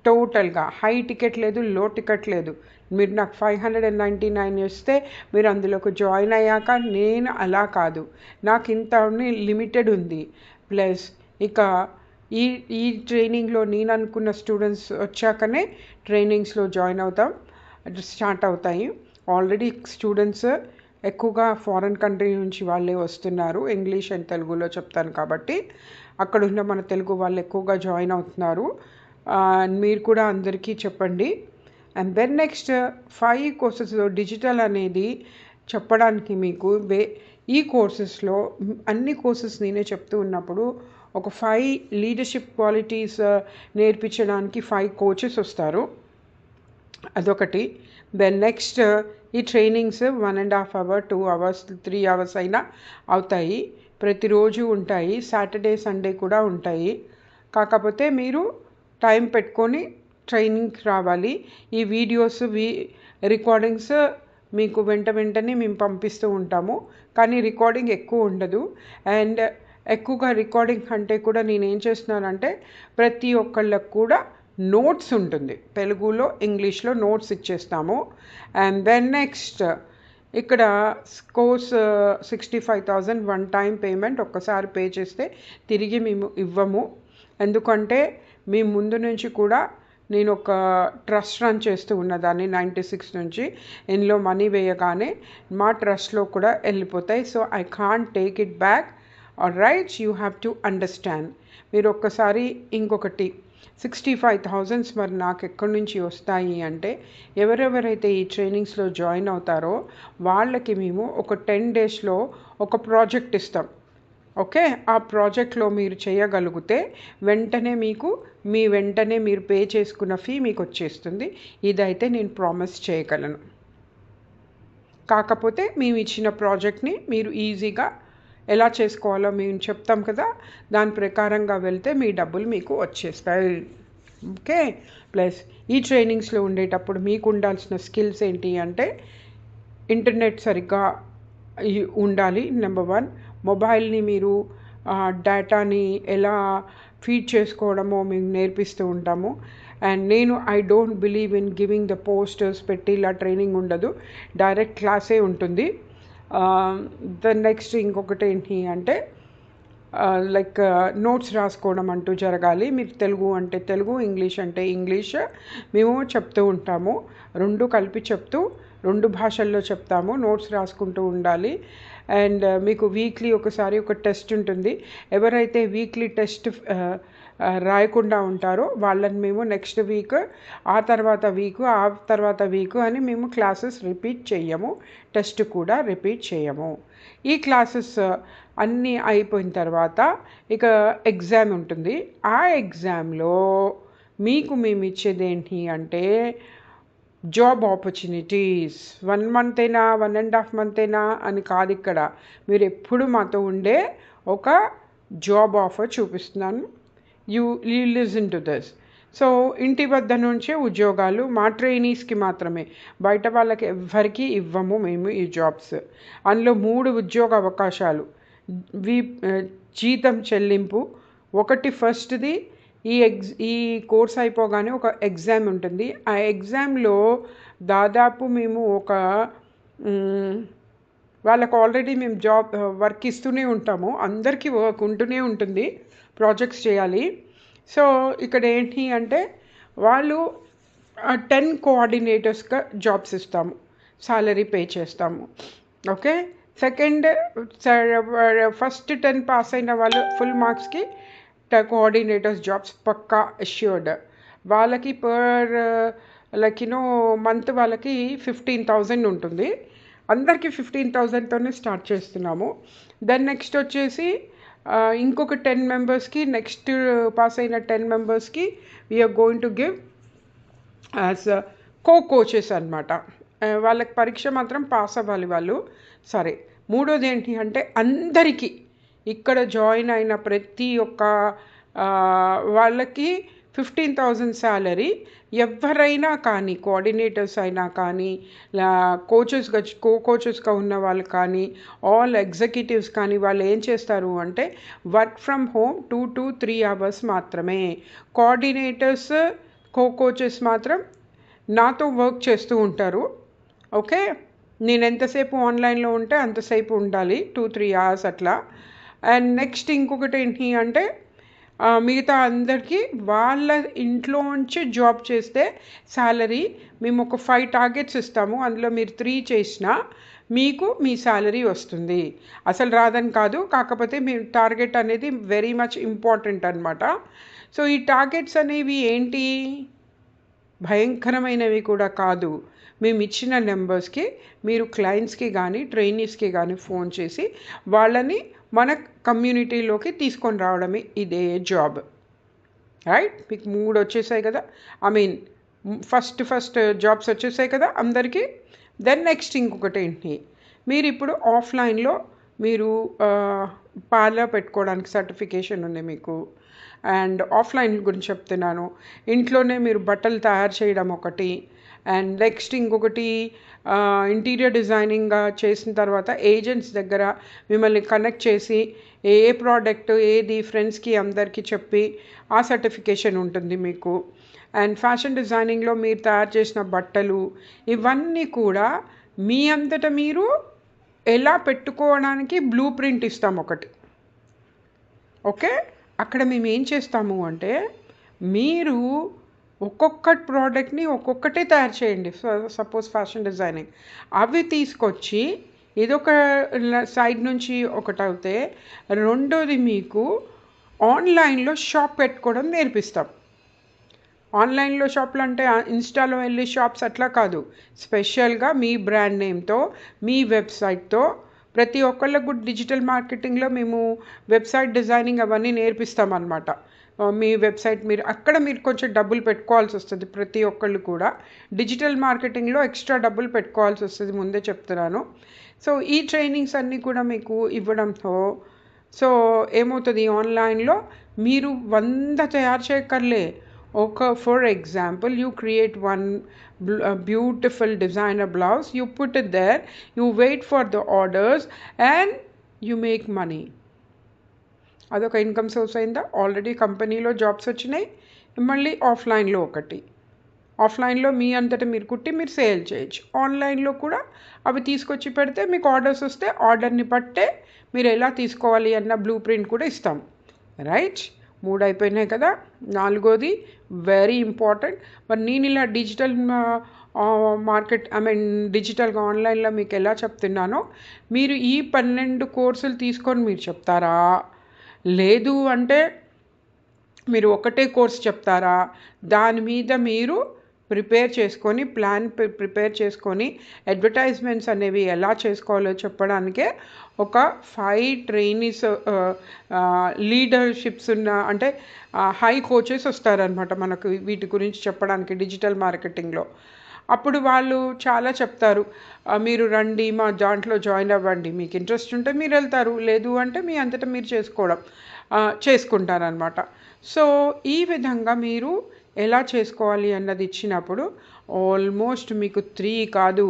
టోటల్గా హై టికెట్ లేదు, లో టికెట్ లేదు. మీరు నాకు 599 ఇస్తే మీరు అందులోకి జాయిన్ అయ్యాక, నేను అలా కాదు, నాకు ఇంత లిమిటెడ్ ఉంది. ప్లస్ ఇక ఈ ఈ ట్రైనింగ్లో నేను అనుకున్న స్టూడెంట్స్ వచ్చాకనే ట్రైనింగ్స్లో జాయిన్ అవుతాం, స్టార్ట్ అవుతాయి. ఆల్రెడీ స్టూడెంట్స్ ఎక్కువగా ఫారెన్ కంట్రీ నుంచి వాళ్ళే వస్తున్నారు. ఇంగ్లీష్ అండ్ తెలుగులో చెప్తాను కాబట్టి అక్కడ ఉన్న మన తెలుగు వాళ్ళు ఎక్కువగా జాయిన్ అవుతున్నారు. మీరు కూడా అందరికీ చెప్పండి. అండ్ దెన్ నెక్స్ట్ 5 కోర్సెస్లో డిజిటల్ అనేది చెప్పడానికి మీకు ఈ కోర్సెస్లో అన్ని కోర్సెస్ నేనే చెప్తూ ఉన్నప్పుడు ఒక 5 లీడర్షిప్ క్వాలిటీస్ నేర్పించడానికి 5 కోచెస్ వస్తారు. అదొకటి. దెన్ నెక్స్ట్ ఈ ట్రైనింగ్స్ 1.5 అవర్ 2 అవర్స్ 3 అవర్స్ అయినా అవుతాయి. ప్రతిరోజు ఉంటాయి. సాటర్డే సండే కూడా ఉంటాయి. కాకపోతే మీరు టైం పెట్టుకొని ట్రైనింగ్కి రావాలి. ఈ వీడియోస్ రికార్డింగ్స్ మీకు వెంటనే మేము పంపిస్తూ ఉంటాము. కానీ రికార్డింగ్ ఎక్కువ ఉండదు. అండ్ ఎక్కువగా రికార్డింగ్ అంటే కూడా నేనేం చేస్తున్నానంటే ప్రతి ఒక్కళ్ళకు కూడా నోట్స్ ఉంటుంది. తెలుగులో ఇంగ్లీష్లో నోట్స్ ఇచ్చేస్తాము. అండ్ దెన్ నెక్స్ట్ ఇక్కడ కోర్స్ 65,000 వన్ టైం పేమెంట్. ఒక్కసారి పే చేస్తే తిరిగి మేము ఇవ్వము. ఎందుకంటే మీ ముందు నుంచి కూడా నేను ఒక ట్రస్ట్ రన్ చేస్తూ ఉన్నదాన్ని 96 నుంచి. ఇందులో మనీ వేయగానే మా ట్రస్ట్లో కూడా వెళ్ళిపోతాయి. So I can't take it back. Right, you have to understand. మీరు ఒక్కసారి ఇంకొకటి 65,000 మరి నాకు ఎక్కడి నుంచి వస్తాయి అంటే ఎవరెవరైతే ఈ ట్రైనింగ్స్లో జాయిన్ అవుతారో వాళ్ళకి మేము ఒక 10 డేస్లో ఒక ప్రాజెక్ట్ ఇస్తాం. ఓకే, ఆ ప్రాజెక్ట్లో మీరు చేయగలిగితే వెంటనే మీరు పే చేసుకున్న ఫీ మీకు వచ్చేస్తుంది. ఇదైతే నేను ప్రామిస్ చేయగలను. కాకపోతే మేము ఇచ్చిన ప్రాజెక్ట్ని మీరు ఈజీగా ఎలా చేసుకోవాలో మేము చెప్తాం కదా, దాని ప్రకారంగా వెళ్తే మీ డబ్బులు మీకు వచ్చేస్తాయి. ఓకే, ప్లస్ ఈ ట్రైనింగ్స్లో ఉండేటప్పుడు మీకు ఉండాల్సిన స్కిల్స్ ఏంటి అంటే ఇంటర్నెట్ సరిగ్గా ఉండాలి. నెంబర్ 1, మొబైల్ని మీరు డేటాని ఎలా ఫీడ్ చేసుకోవడమో మేము నేర్పిస్తూ ఉంటాము. And I don't believe in giving the posters పెట్టి ఇలా ట్రైనింగ్ ఉండదు. డైరెక్ట్ క్లాసే ఉంటుంది. నెక్స్ట్ ఇంకొకటి ఏంటి అంటే లైక్ నోట్స్ రాసుకోవడం అంటూ జరగాలి. మీరు తెలుగు అంటే తెలుగు, ఇంగ్లీష్ అంటే ఇంగ్లీష్ మేము చెప్తూ ఉంటాము. 2 కలిపి చెప్తూ 2 భాషల్లో చెప్తాము. నోట్స్ రాసుకుంటూ ఉండాలి. అండ్ మీకు వీక్లీ ఒకసారి ఒక టెస్ట్ ఉంటుంది. ఎవరైతే వీక్లీ టెస్ట్ రాయకుండా ఉంటారో వాళ్ళని మేము నెక్స్ట్ వీక్, ఆ తర్వాత వీకు అని మేము క్లాసెస్ రిపీట్ చేయము. టెస్ట్ కూడా రిపీట్ చేయము. ఈ క్లాసెస్ అన్నీ అయిపోయిన తర్వాత ఇక ఎగ్జామ్ ఉంటుంది. ఆ ఎగ్జామ్లో మీకు మేము ఇచ్చేది ఏంటి అంటే జాబ్ ఆపర్చునిటీస్. 1 మంత్ అయినా 1.5 మంత్ అయినా అని కాదు. ఇక్కడ మీరు ఎప్పుడు మాతో ఉండే ఒక జాబ్ ఆఫర్ చూపిస్తున్నాను. You listen to this. So ఇంటి వద్ద నుంచే ఉద్యోగాలు మా ట్రైనీస్కి మాత్రమే, బయట వాళ్ళకి ఎవ్వరికీ ఇవ్వము మేము ఈ జాబ్స్. అందులో 3 ఉద్యోగ అవకాశాలు, జీతం చెల్లింపు. ఒకటి ఫస్ట్ది ఈ కోర్స్ అయిపోగానే ఒక ఎగ్జామ్ ఉంటుంది. ఆ ఎగ్జామ్లో దాదాపు మేము వాళ్ళకు ఆల్రెడీ మేము వర్క్ ఇస్తూనే ఉంటాము. అందరికీ వర్క్ ఉంటూనే ఉంటుంది, ప్రాజెక్ట్స్ చేయాలి. సో ఇక్కడ ఏంటి అంటే వాళ్ళు 10 కోఆర్డినేటర్స్గా జాబ్స్ ఇస్తాము, సాలరీ పే చేస్తాము. ఓకే, ఫస్ట్ 10 పాస్ అయిన వాళ్ళు ఫుల్ మార్క్స్కి కోఆర్డినేటర్స్ జాబ్స్ పక్కా అష్యూర్డ్. వాళ్ళకి మంత్ వాళ్ళకి 15,000 ఉంటుంది. అందరికీ 15,000తోనే స్టార్ట్ చేస్తున్నాము. దెన్ నెక్స్ట్ వచ్చేసి ఇంకొక 10 మెంబర్స్కి, నెక్స్ట్ పాస్ అయిన 10 మెంబర్స్కి we're going to give as coaches అనమాట. వాళ్ళకి పరీక్ష మాత్రం పాస్ అవ్వాలి వాళ్ళు. సరే, మూడోది ఏంటి అంటే అందరికీ ఇక్కడ జాయిన్ అయిన ప్రతి ఒక్క వాళ్ళకి 15,000 శాలరీ. ఎవరైనా కానీ, కోఆర్డినేటర్స్ అయినా కానీ, కోచెస్గా ఉన్న వాళ్ళు కానీ, ఆల్ ఎగ్జిక్యూటివ్స్ కానీ, వాళ్ళు ఏం చేస్తారు అంటే work from home 2 to 3 hours మాత్రమే. కోఆర్డినేటర్స్, కోచెస్ మాత్రం నాతో వర్క్ చేస్తూ ఉంటారు. ఓకే, నేను ఎంతసేపు ఆన్లైన్లో ఉంటే అంతసేపు ఉండాలి, 2-3 అవర్స్ అట్లా. అండ్ నెక్స్ట్ ఇంకొకటి ఏంటి అంటే మిగతా అందరికీ వాళ్ళ ఇంట్లోంచి జాబ్ చేస్తే శాలరీ మేము ఒక 5 టార్గెట్స్ ఇస్తాము, అందులో మీరు 3 చేసినా మీకు మీ శాలరీ వస్తుంది. అసలు రాదని కాదు, కాకపోతే మీ టార్గెట్ అనేది వెరీ మచ్ ఇంపార్టెంట్ అనమాట. సో ఈ టార్గెట్స్ అనేవి ఏంటి, భయంకరమైనవి కూడా కాదు. మేము ఇచ్చిన నెంబర్స్కి మీరు క్లయింట్స్కి కానీ ట్రైనీస్కి కానీ ఫోన్ చేసి వాళ్ళని మన కమ్యూనిటీలోకి తీసుకొని రావడమే ఇదే జాబ్. రైట్, మీకు 3 వచ్చేసాయి కదా, ఐ మీన్ ఫస్ట్ జాబ్స్ వచ్చేసాయి కదా అందరికీ. దెన్ నెక్స్ట్ ఇంకొకటి ఏంటి, మీరు ఇప్పుడు ఆఫ్లైన్లో మీరు పార్లర్ పెట్టుకోవడానికి సర్టిఫికేషన్ ఉంది మీకు. అండ్ ఆఫ్లైన్ గురించి చెప్తున్నాను. ఇంట్లోనే మీరు బట్టలు తయారు చేయడం ఒకటి. అండ్ నెక్స్ట్ ఇంకొకటి ఇంటీరియర్ డిజైనింగ్గా చేసిన తర్వాత ఏజెంట్స్ దగ్గర మిమ్మల్ని కనెక్ట్ చేసి ఏ ప్రోడక్ట్ ఏది ఫ్రెండ్స్కి అందరికీ చెప్పి ఆ సర్టిఫికేషన్ ఉంటుంది మీకు. అండ్ ఫ్యాషన్ డిజైనింగ్లో మీరు తయారు చేసిన బట్టలు ఇవన్నీ కూడా మీ అంతటా మీరు ఎలా పెట్టుకోవడానికి బ్లూ ప్రింట్ ఇస్తాం ఒకటి. ఓకే, అక్కడ మేము ఏం చేస్తాము అంటే మీరు ఒక్కొక్క ప్రోడక్ట్ని ఒక్కొక్కటే తయారు చేయండి. సపోజ్ ఫ్యాషన్ డిజైనింగ్ అవి తీసుకొచ్చి ఇదొక సైడ్ నుంచి ఒకటి అవుతే, రెండోది మీకు ఆన్లైన్లో షాప్ పెట్టుకోవడం నేర్పిస్తాం. ఆన్లైన్లో షాప్లు అంటే ఇన్స్టాలో వెళ్ళి షాప్స్ అట్లా కాదు, స్పెషల్గా మీ బ్రాండ్ నేమ్తో మీ వెబ్సైట్తో ప్రతి ఒక్కళ్ళకు కూడా డిజిటల్ మార్కెటింగ్లో మేము వెబ్సైట్ డిజైనింగ్ అవన్నీ నేర్పిస్తామన్నమాట. మీ వెబ్సైట్ మీరు కొంచెం డబ్బులు పెట్టుకోవాల్సి వస్తుంది. ప్రతి ఒక్కళ్ళు కూడా డిజిటల్ మార్కెటింగ్లో ఎక్స్ట్రా డబ్బులు పెట్టుకోవాల్సి వస్తుంది, ముందే చెప్తున్నాను. సో ఈ ట్రైనింగ్స్ అన్నీ కూడా మీకు ఇవ్వడంతో సో ఏమవుతుంది, ఆన్లైన్లో మీరు 100 తయారు చేయక్కర్లే. For example you create one beautiful designer blouse, you put it there, you wait for the orders and you make money. అదొక ఇన్కమ్ సోర్స్ అయిందా. ఆల్రెడీ కంపెనీలో జాబ్స్ వచ్చినాయి. మళ్ళీ ఆఫ్లైన్లో ఒకటి, ఆఫ్లైన్లో మీ అంతటా మీరు కుట్టి మీరు సేల్ చేయొచ్చు. ఆన్లైన్లో కూడా అవి తీసుకొచ్చి పెడితే మీకు ఆర్డర్స్ వస్తే ఆర్డర్ని బట్టే మీరు ఎలా తీసుకోవాలి అన్న బ్లూ ప్రింట్ కూడా ఇస్తాం. రైట్, 3 అయిపోయినాయి కదా. 4వది వెరీ ఇంపార్టెంట్. మరి నేను ఇలా డిజిటల్ మార్కెట్ డిజిటల్గా ఆన్లైన్లో మీకు ఎలా చెప్తున్నానో మీరు ఈ 12 కోర్సులు తీసుకొని మీరు చెప్తారా, లేదు అంటే మీరు ఒకటే కోర్స్ చెప్తారా, దాని మీద మీరు ప్రిపేర్ చేసుకొని ప్రిపేర్ చేసుకొని అడ్వర్టైజ్మెంట్స్ అనేవి ఎలా చేసుకోవాలో చెప్పడానికే ఒక 5 ట్రైనీస్ లీడర్షిప్స్ ఉన్న అంటే హై కోచెస్ వస్తారనమాట మనకు వీటి గురించి చెప్పడానికి డిజిటల్ మార్కెటింగ్లో. అప్పుడు వాళ్ళు చాలా చెప్తారు, మీరు రండి మా దాంట్లో జాయిన్ అవ్వండి, మీకు ఇంట్రెస్ట్ ఉంటే మీరు వెళ్తారు, లేదు అంటే మీ అంతటా మీరు చేసుకుంటారనమాట. సో ఈ విధంగా మీరు ఎలా చేసుకోవాలి అన్నది ఇచ్చినప్పుడు ఆల్మోస్ట్ మీకు 3 కాదు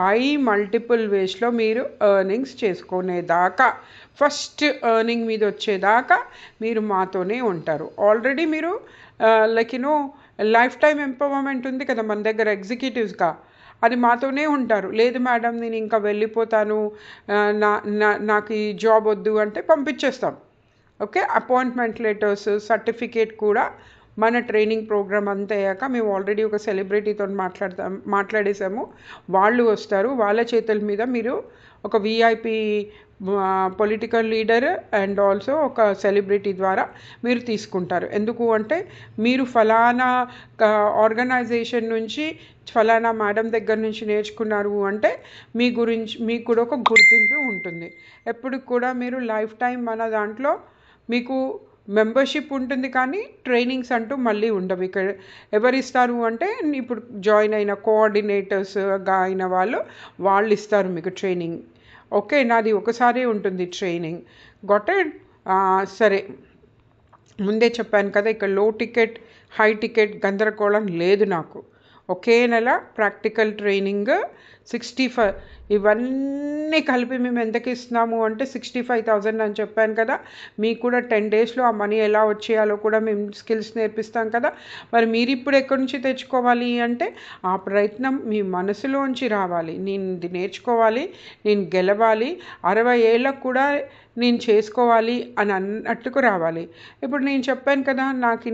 5 మల్టిపుల్ వేస్లో మీరు ఎర్నింగ్స్ చేసుకునేదాకా, ఫస్ట్ ఎర్నింగ్ మీద వచ్చేదాకా మీరు మాతోనే ఉంటారు. ఆల్రెడీ మీరు లైఫ్ టైం ఎంపవర్మెంట్ ఉంది కదా మన దగ్గర ఎగ్జిక్యూటివ్స్గా, అది మాతోనే ఉంటారు. లేదు మేడం నేను ఇంకా వెళ్ళిపోతాను, నాకు ఈ జాబ్ వద్దు అంటే పంపించేస్తాం. ఓకే, అపాయింట్మెంట్ లెటర్స్ సర్టిఫికేట్ కూడా మన ట్రైనింగ్ ప్రోగ్రామ్ అంతా అయ్యాక మేము ఆల్రెడీ ఒక సెలబ్రిటీతో మాట్లాడేసాము, వాళ్ళు వస్తారు. వాళ్ళ చేతుల మీద మీరు ఒక VIP political leader and also ఒక సెలబ్రిటీ ద్వారా మీరు తీసుకుంటారు. ఎందుకు అంటే మీరు ఫలానా ఆర్గనైజేషన్ నుంచి ఫలానా మేడం దగ్గర నుంచి నేర్చుకున్నారు అంటే మీ గురించి మీకు కూడా ఒక గుర్తింపు ఉంటుంది. ఎప్పుడు కూడా మీరు లైఫ్ టైం మన దాంట్లో మీకు మెంబర్షిప్ ఉంటుంది కానీ ట్రైనింగ్స్ అంటూ మళ్ళీ ఉండవు. ఇక్కడ ఎవరిస్తారు అంటే ఇప్పుడు జాయిన్ అయిన కోఆర్డినేటర్స్గా అయిన వాళ్ళు ఇస్తారు మీకు ట్రైనింగ్. ఓకే, నాది ఒకసారి ఉంటుంది ట్రైనింగ్. గొట్టెడ్. సరే, ముందే చెప్పాను కదా ఇక్కడ లో టికెట్ హై టికెట్ గందరగోళం లేదు నాకు. ఒకే నెల ప్రాక్టికల్ ట్రైనింగ్ 65, ఇవన్నీ కలిపి మేము ఎంతకి ఇస్తున్నాము అంటే 65,000 అని చెప్పాను కదా. మీకు కూడా 10 డేస్లో ఆ మనీ ఎలా వచ్చేయాలో కూడా మేము స్కిల్స్ నేర్పిస్తాం కదా. మరి మీరు ఇప్పుడు ఎక్కడి నుంచి తెచ్చుకోవాలి అంటే ఆ ప్రయత్నం మీ మనసులోంచి రావాలి. నేను ఇది నేర్చుకోవాలి, నేను గెలవాలి, 60 ఏళ్ళకు కూడా నేను చేసుకోవాలి అని అన్నట్టుకు రావాలి. ఇప్పుడు నేను చెప్పాను కదా, నాకు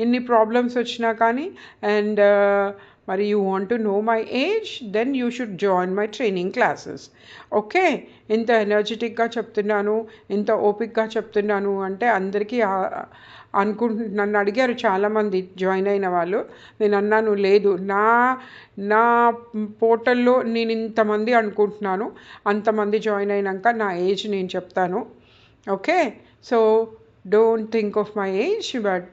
ఇన్ని ప్రాబ్లమ్స్ వచ్చినా కానీ అండ్ మరి you want to know my age, then you should join my training classes. Okay, ఇంత ఎనర్జెటిక్గా చెప్తున్నాను, ఇంత ఓపిక్గా చెప్తున్నాను అంటే అందరికీ నన్ను అడిగారు చాలామంది జాయిన్ అయిన వాళ్ళు. నేను అన్నాను, లేదు, నా పోర్టల్లో నేను ఇంతమంది అనుకుంటున్నాను, అంతమంది జాయిన్ అయినాక నా ఏజ్ నేను చెప్తాను. Okay, so don't think of my age, but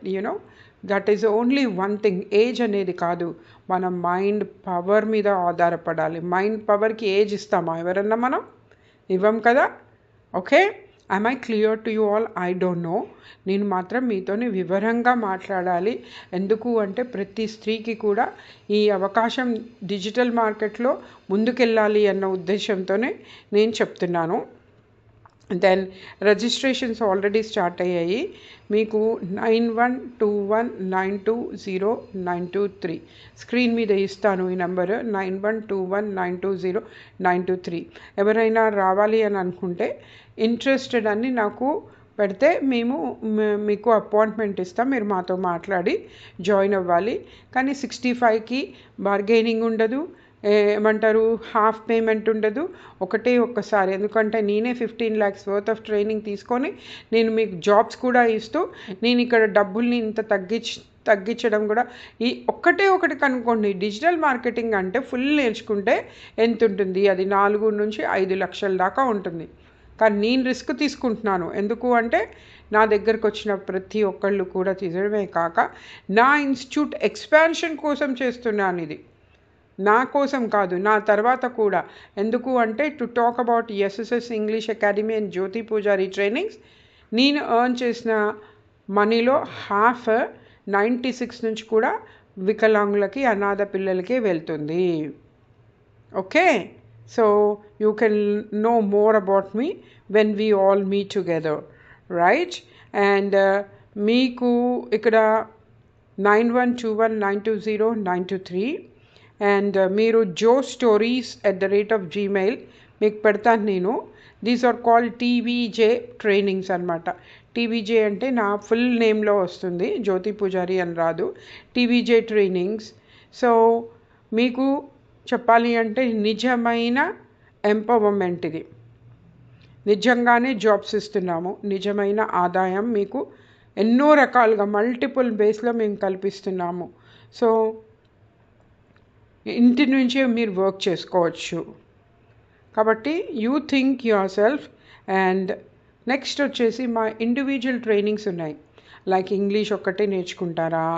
that is only one thing. Age అనేది కాదు, మన మైండ్ పవర్ మీద ఆధారపడాలి. మైండ్ పవర్కి ఏజ్ ఇస్తామా ఎవరన్నా? మనం ఇవ్వం కదా. Okay, I clear to you all? I don't know. నేను మాత్రం మీతోని వివరంగా మాట్లాడాలి. ఎందుకు అంటే ప్రతి స్త్రీకి కూడా ఈ అవకాశం డిజిటల్ మార్కెట్లో ముందుకెళ్ళాలి అన్న ఉద్దేశంతోనే నేను చెప్తున్నాను. దెన్ రిజిస్ట్రేషన్స్ ఆల్రెడీ స్టార్ట్ అయ్యాయి. మీకు 9121920923 స్క్రీన్ మీద ఇస్తాను ఈ నెంబరు, 9121920923. ఎవరైనా రావాలి అని అనుకుంటే ఇంట్రెస్టెడ్ అని నాకు పెడితే మీకు అపాయింట్మెంట్ ఇస్తాం. మీరు మాతో మాట్లాడి జాయిన్ అవ్వాలి. కానీ 65కి బార్గెనింగ్ ఉండదు, ఏమంటారు, హాఫ్ పేమెంట్ ఉండదు, ఒక్కసారి. ఎందుకంటే నేనే 15 lakhs వర్త్ ఆఫ్ ట్రైనింగ్ తీసుకొని నేను మీకు జాబ్స్ కూడా ఇస్తూ నేను ఇక్కడ డబ్బుల్ని ఇంత తగ్గించడం కూడా ఒకటి కనుక్కోండి. డిజిటల్ మార్కెటింగ్ అంటే ఫుల్ నేర్చుకుంటే ఎంత ఉంటుంది? అది 4 నుంచి 5 లక్షల దాకా ఉంటుంది. కానీ నేను రిస్క్ తీసుకుంటున్నాను. ఎందుకు అంటే నా దగ్గరకు వచ్చిన ప్రతి ఒక్కళ్ళు కూడా తీసడమే కాక నా ఇన్స్టిట్యూట్ ఎక్స్పాన్షన్ కోసం చేస్తున్నాను. ఇది నా కోసం కాదు, నా తర్వాత కూడా. ఎందుకు అంటే to talk about SSS English academy and Jyoti Pujari trainings. నేను ఎర్న్ చేసిన మనీలో హాఫ్ 96 నుంచి కూడా వికలాంగులకి, అనాథ పిల్లలకి వెళ్తుంది. Okay, so you can know more about me when we all meet together, right? And మీకు ఇక్కడ 9121920923 అండ్ మీరు jostories@gmail మీకు పెడతాను నేను. These are called TVJ trainings అనమాట. టీవీజే అంటే నా ఫుల్ నేమ్లో వస్తుంది, జ్యోతి పూజారి అని రాదు. టీవీజే ట్రైనింగ్స్. సో మీకు చెప్పాలి అంటే నిజమైన ఎంపవర్మెంట్ ఇది. నిజంగానే జాబ్స్ ఇస్తున్నాము, నిజమైన ఆదాయం మీకు ఎన్నో రకాలుగా మల్టిపుల్ బేస్లో మేము కల్పిస్తున్నాము. సో ఇంటి నుంచే మీరు వర్క్ చేసుకోవచ్చు. కాబట్టి you think your self. And next వచ్చేసి మా ఇండివిజువల్ ట్రైనింగ్స్ ఉన్నాయి. లైక్ ఇంగ్లీష్ ఒక్కటే నేర్చుకుంటారా,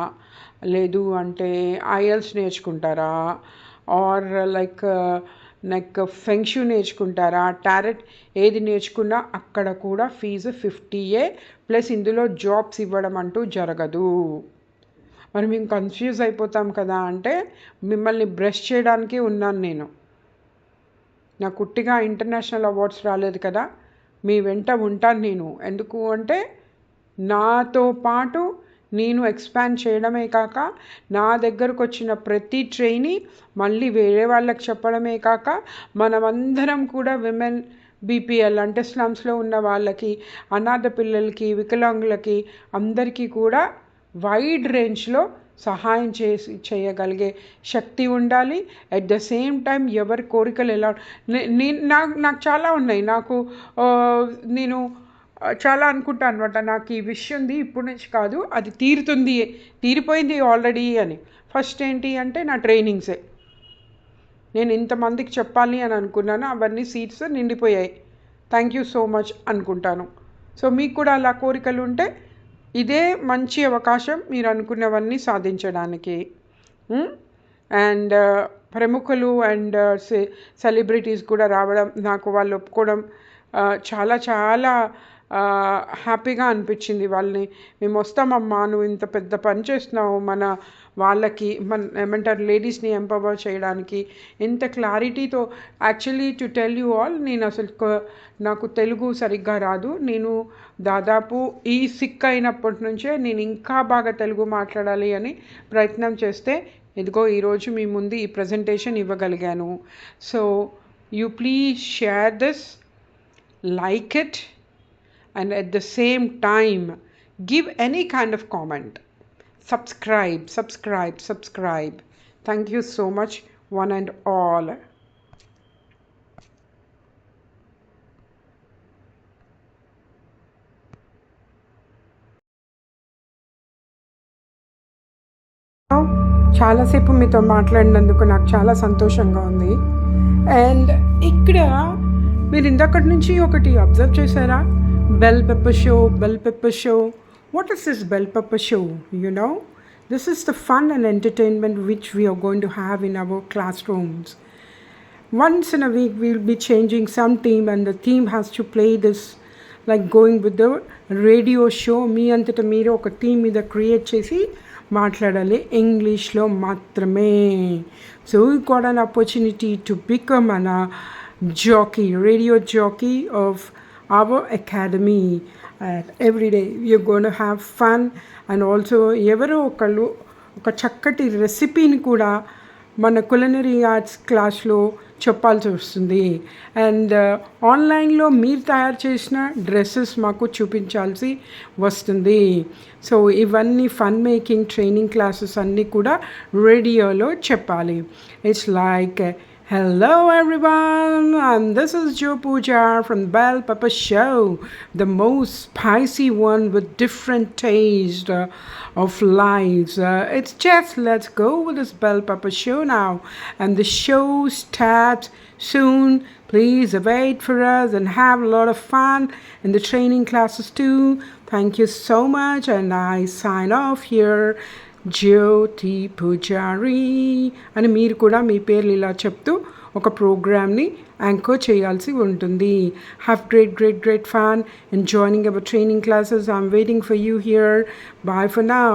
లేదు అంటే ఐఎల్స్ నేర్చుకుంటారా, ఆర్ లైక్ ఫెంగ్షూ నేర్చుకుంటారా, టారెట్, ఏది నేర్చుకున్నా అక్కడ కూడా ఫీజు 50 ప్లస్ ఇందులో జాబ్స్ ఇవ్వడం అంటూ జరగదు. మరి మేము కన్ఫ్యూజ్ అయిపోతాం కదా అంటే మిమ్మల్ని బ్రష్ చేయడానికి ఉన్నాను నేను. నాకు కుట్టిగా ఇంటర్నేషనల్ అవార్డ్స్ రాలేదు కదా, మీ వెంట ఉంటాను నేను. ఎందుకు అంటే నాతో పాటు నేను ఎక్స్పాండ్ చేయడమే కాక నా దగ్గరకు వచ్చిన ప్రతి ట్రైనీ మళ్ళీ వేరే వాళ్ళకి చెప్పడమే కాక మనమందరం కూడా విమెన్ బీపీఎల్ అంటే స్లమ్స్లో ఉన్న వాళ్ళకి, అనాథ పిల్లలకి, వికలాంగులకి అందరికీ కూడా వైడ్ రేంజ్లో సహాయం చేయగలిగే శక్తి ఉండాలి. అట్ ద సేమ్ టైం ఎవరి కోరికలు ఎలా నాకు చాలా ఉన్నాయి. నేను చాలా అనుకుంటాను అనమాట, నాకు ఈ విషయం ఉంది, ఇప్పటి నుంచి కాదు, అది తీరిపోయింది ఆల్రెడీ అని. ఫస్ట్ ఏంటి అంటే నా ట్రైనింగ్సే. నేను ఇంతమందికి చెప్పాలి అని అనుకున్నాను, అవన్నీ సీట్స్ నిండిపోయాయి. థ్యాంక్ యూ సో మచ్ అనుకుంటాను. సో మీకు కూడా అలా కోరికలు ఉంటే ఇదే మంచి అవకాశం మీరు అనుకున్నవన్నీ సాధించడానికి. అండ్ ప్రముఖులు అండ్ సెలబ్రిటీస్ కూడా రావడం, నాకు వాళ్ళు ఒప్పుకోవడం చాలా చాలా హ్యాపీగా అనిపించింది. వాళ్ళని మేము వస్తామమ్మా, నువ్వు ఇంత పెద్ద పని చేస్తున్నావు మన వాళ్ళకి, ఏమంటారు, లేడీస్ని ఎంపవర్ చేయడానికి ఎంత క్లారిటీతో. Actually to tell you all, నేను అసలు నాకు తెలుగు సరిగ్గా రాదు. నేను దాదాపు ఈ సిక్ అయినప్పటి నుంచే నేను ఇంకా బాగా తెలుగు మాట్లాడాలి అని ప్రయత్నం చేస్తే ఇదిగో ఈరోజు మీ ముందు ఈ ప్రజెంటేషన్ ఇవ్వగలిగాను. So you please share this like it, and at the same time give any kind of comment. Subscribe. Thank you so much, one and all. చాలాసేపు మీతో మాట్లాడినందుకు నాకు చాలా సంతోషంగా ఉంది. అండ్ ఇక్కడ మీరు ఇందక్కడి నుంచి ఒకటి అబ్జర్వ్ చేశారా? Bell pepper show. What is this bell pepper show? This is the fun and entertainment which we are going to have in our classrooms. Once in a week we'll be changing some theme, and the theme has to play this, like going with the radio show. మీ అంతటా మీరు ఒక theme మీద create చేసి మాట్లాడాలి, ఇంగ్లీష్లో మాత్రమే. So you got an opportunity to become an jockey, radio jockey of our academy. And every day you're going to have fun. And also ఎవరో ఒకళ్ళు ఒక చక్కటి రెసిపీని కూడా మన కులినరీ ఆర్ట్స్ క్లాస్లో చెప్పాల్సి వస్తుంది. అండ్ ఆన్లైన్లో మీరు తయారు చేసిన డ్రెస్సెస్ మాకు చూపించాల్సి వస్తుంది. సో ఇవన్నీ ఫన్ మేకింగ్ ట్రైనింగ్ క్లాసెస్ అన్నీ కూడా రేడియోలో చెప్పాలి. It's like, hello everyone, and this is Joe Pooja from Bell Pepper Show, the most spicy one with different taste of lives. It's just, let's go with this Bell Pepper Show now, and the show starts soon. Please wait for us and have a lot of fun in the training classes too. Thank you so much, and I sign off here. జ్యోతి పూజారి అని మీరు కూడా మీ పేర్లు ఇలా చెప్తూ ఒక ప్రోగ్రామ్ని anchor చేయాల్సి ఉంటుంది. Have great fun in joining our training classes. I'm waiting for you here. Bye for now.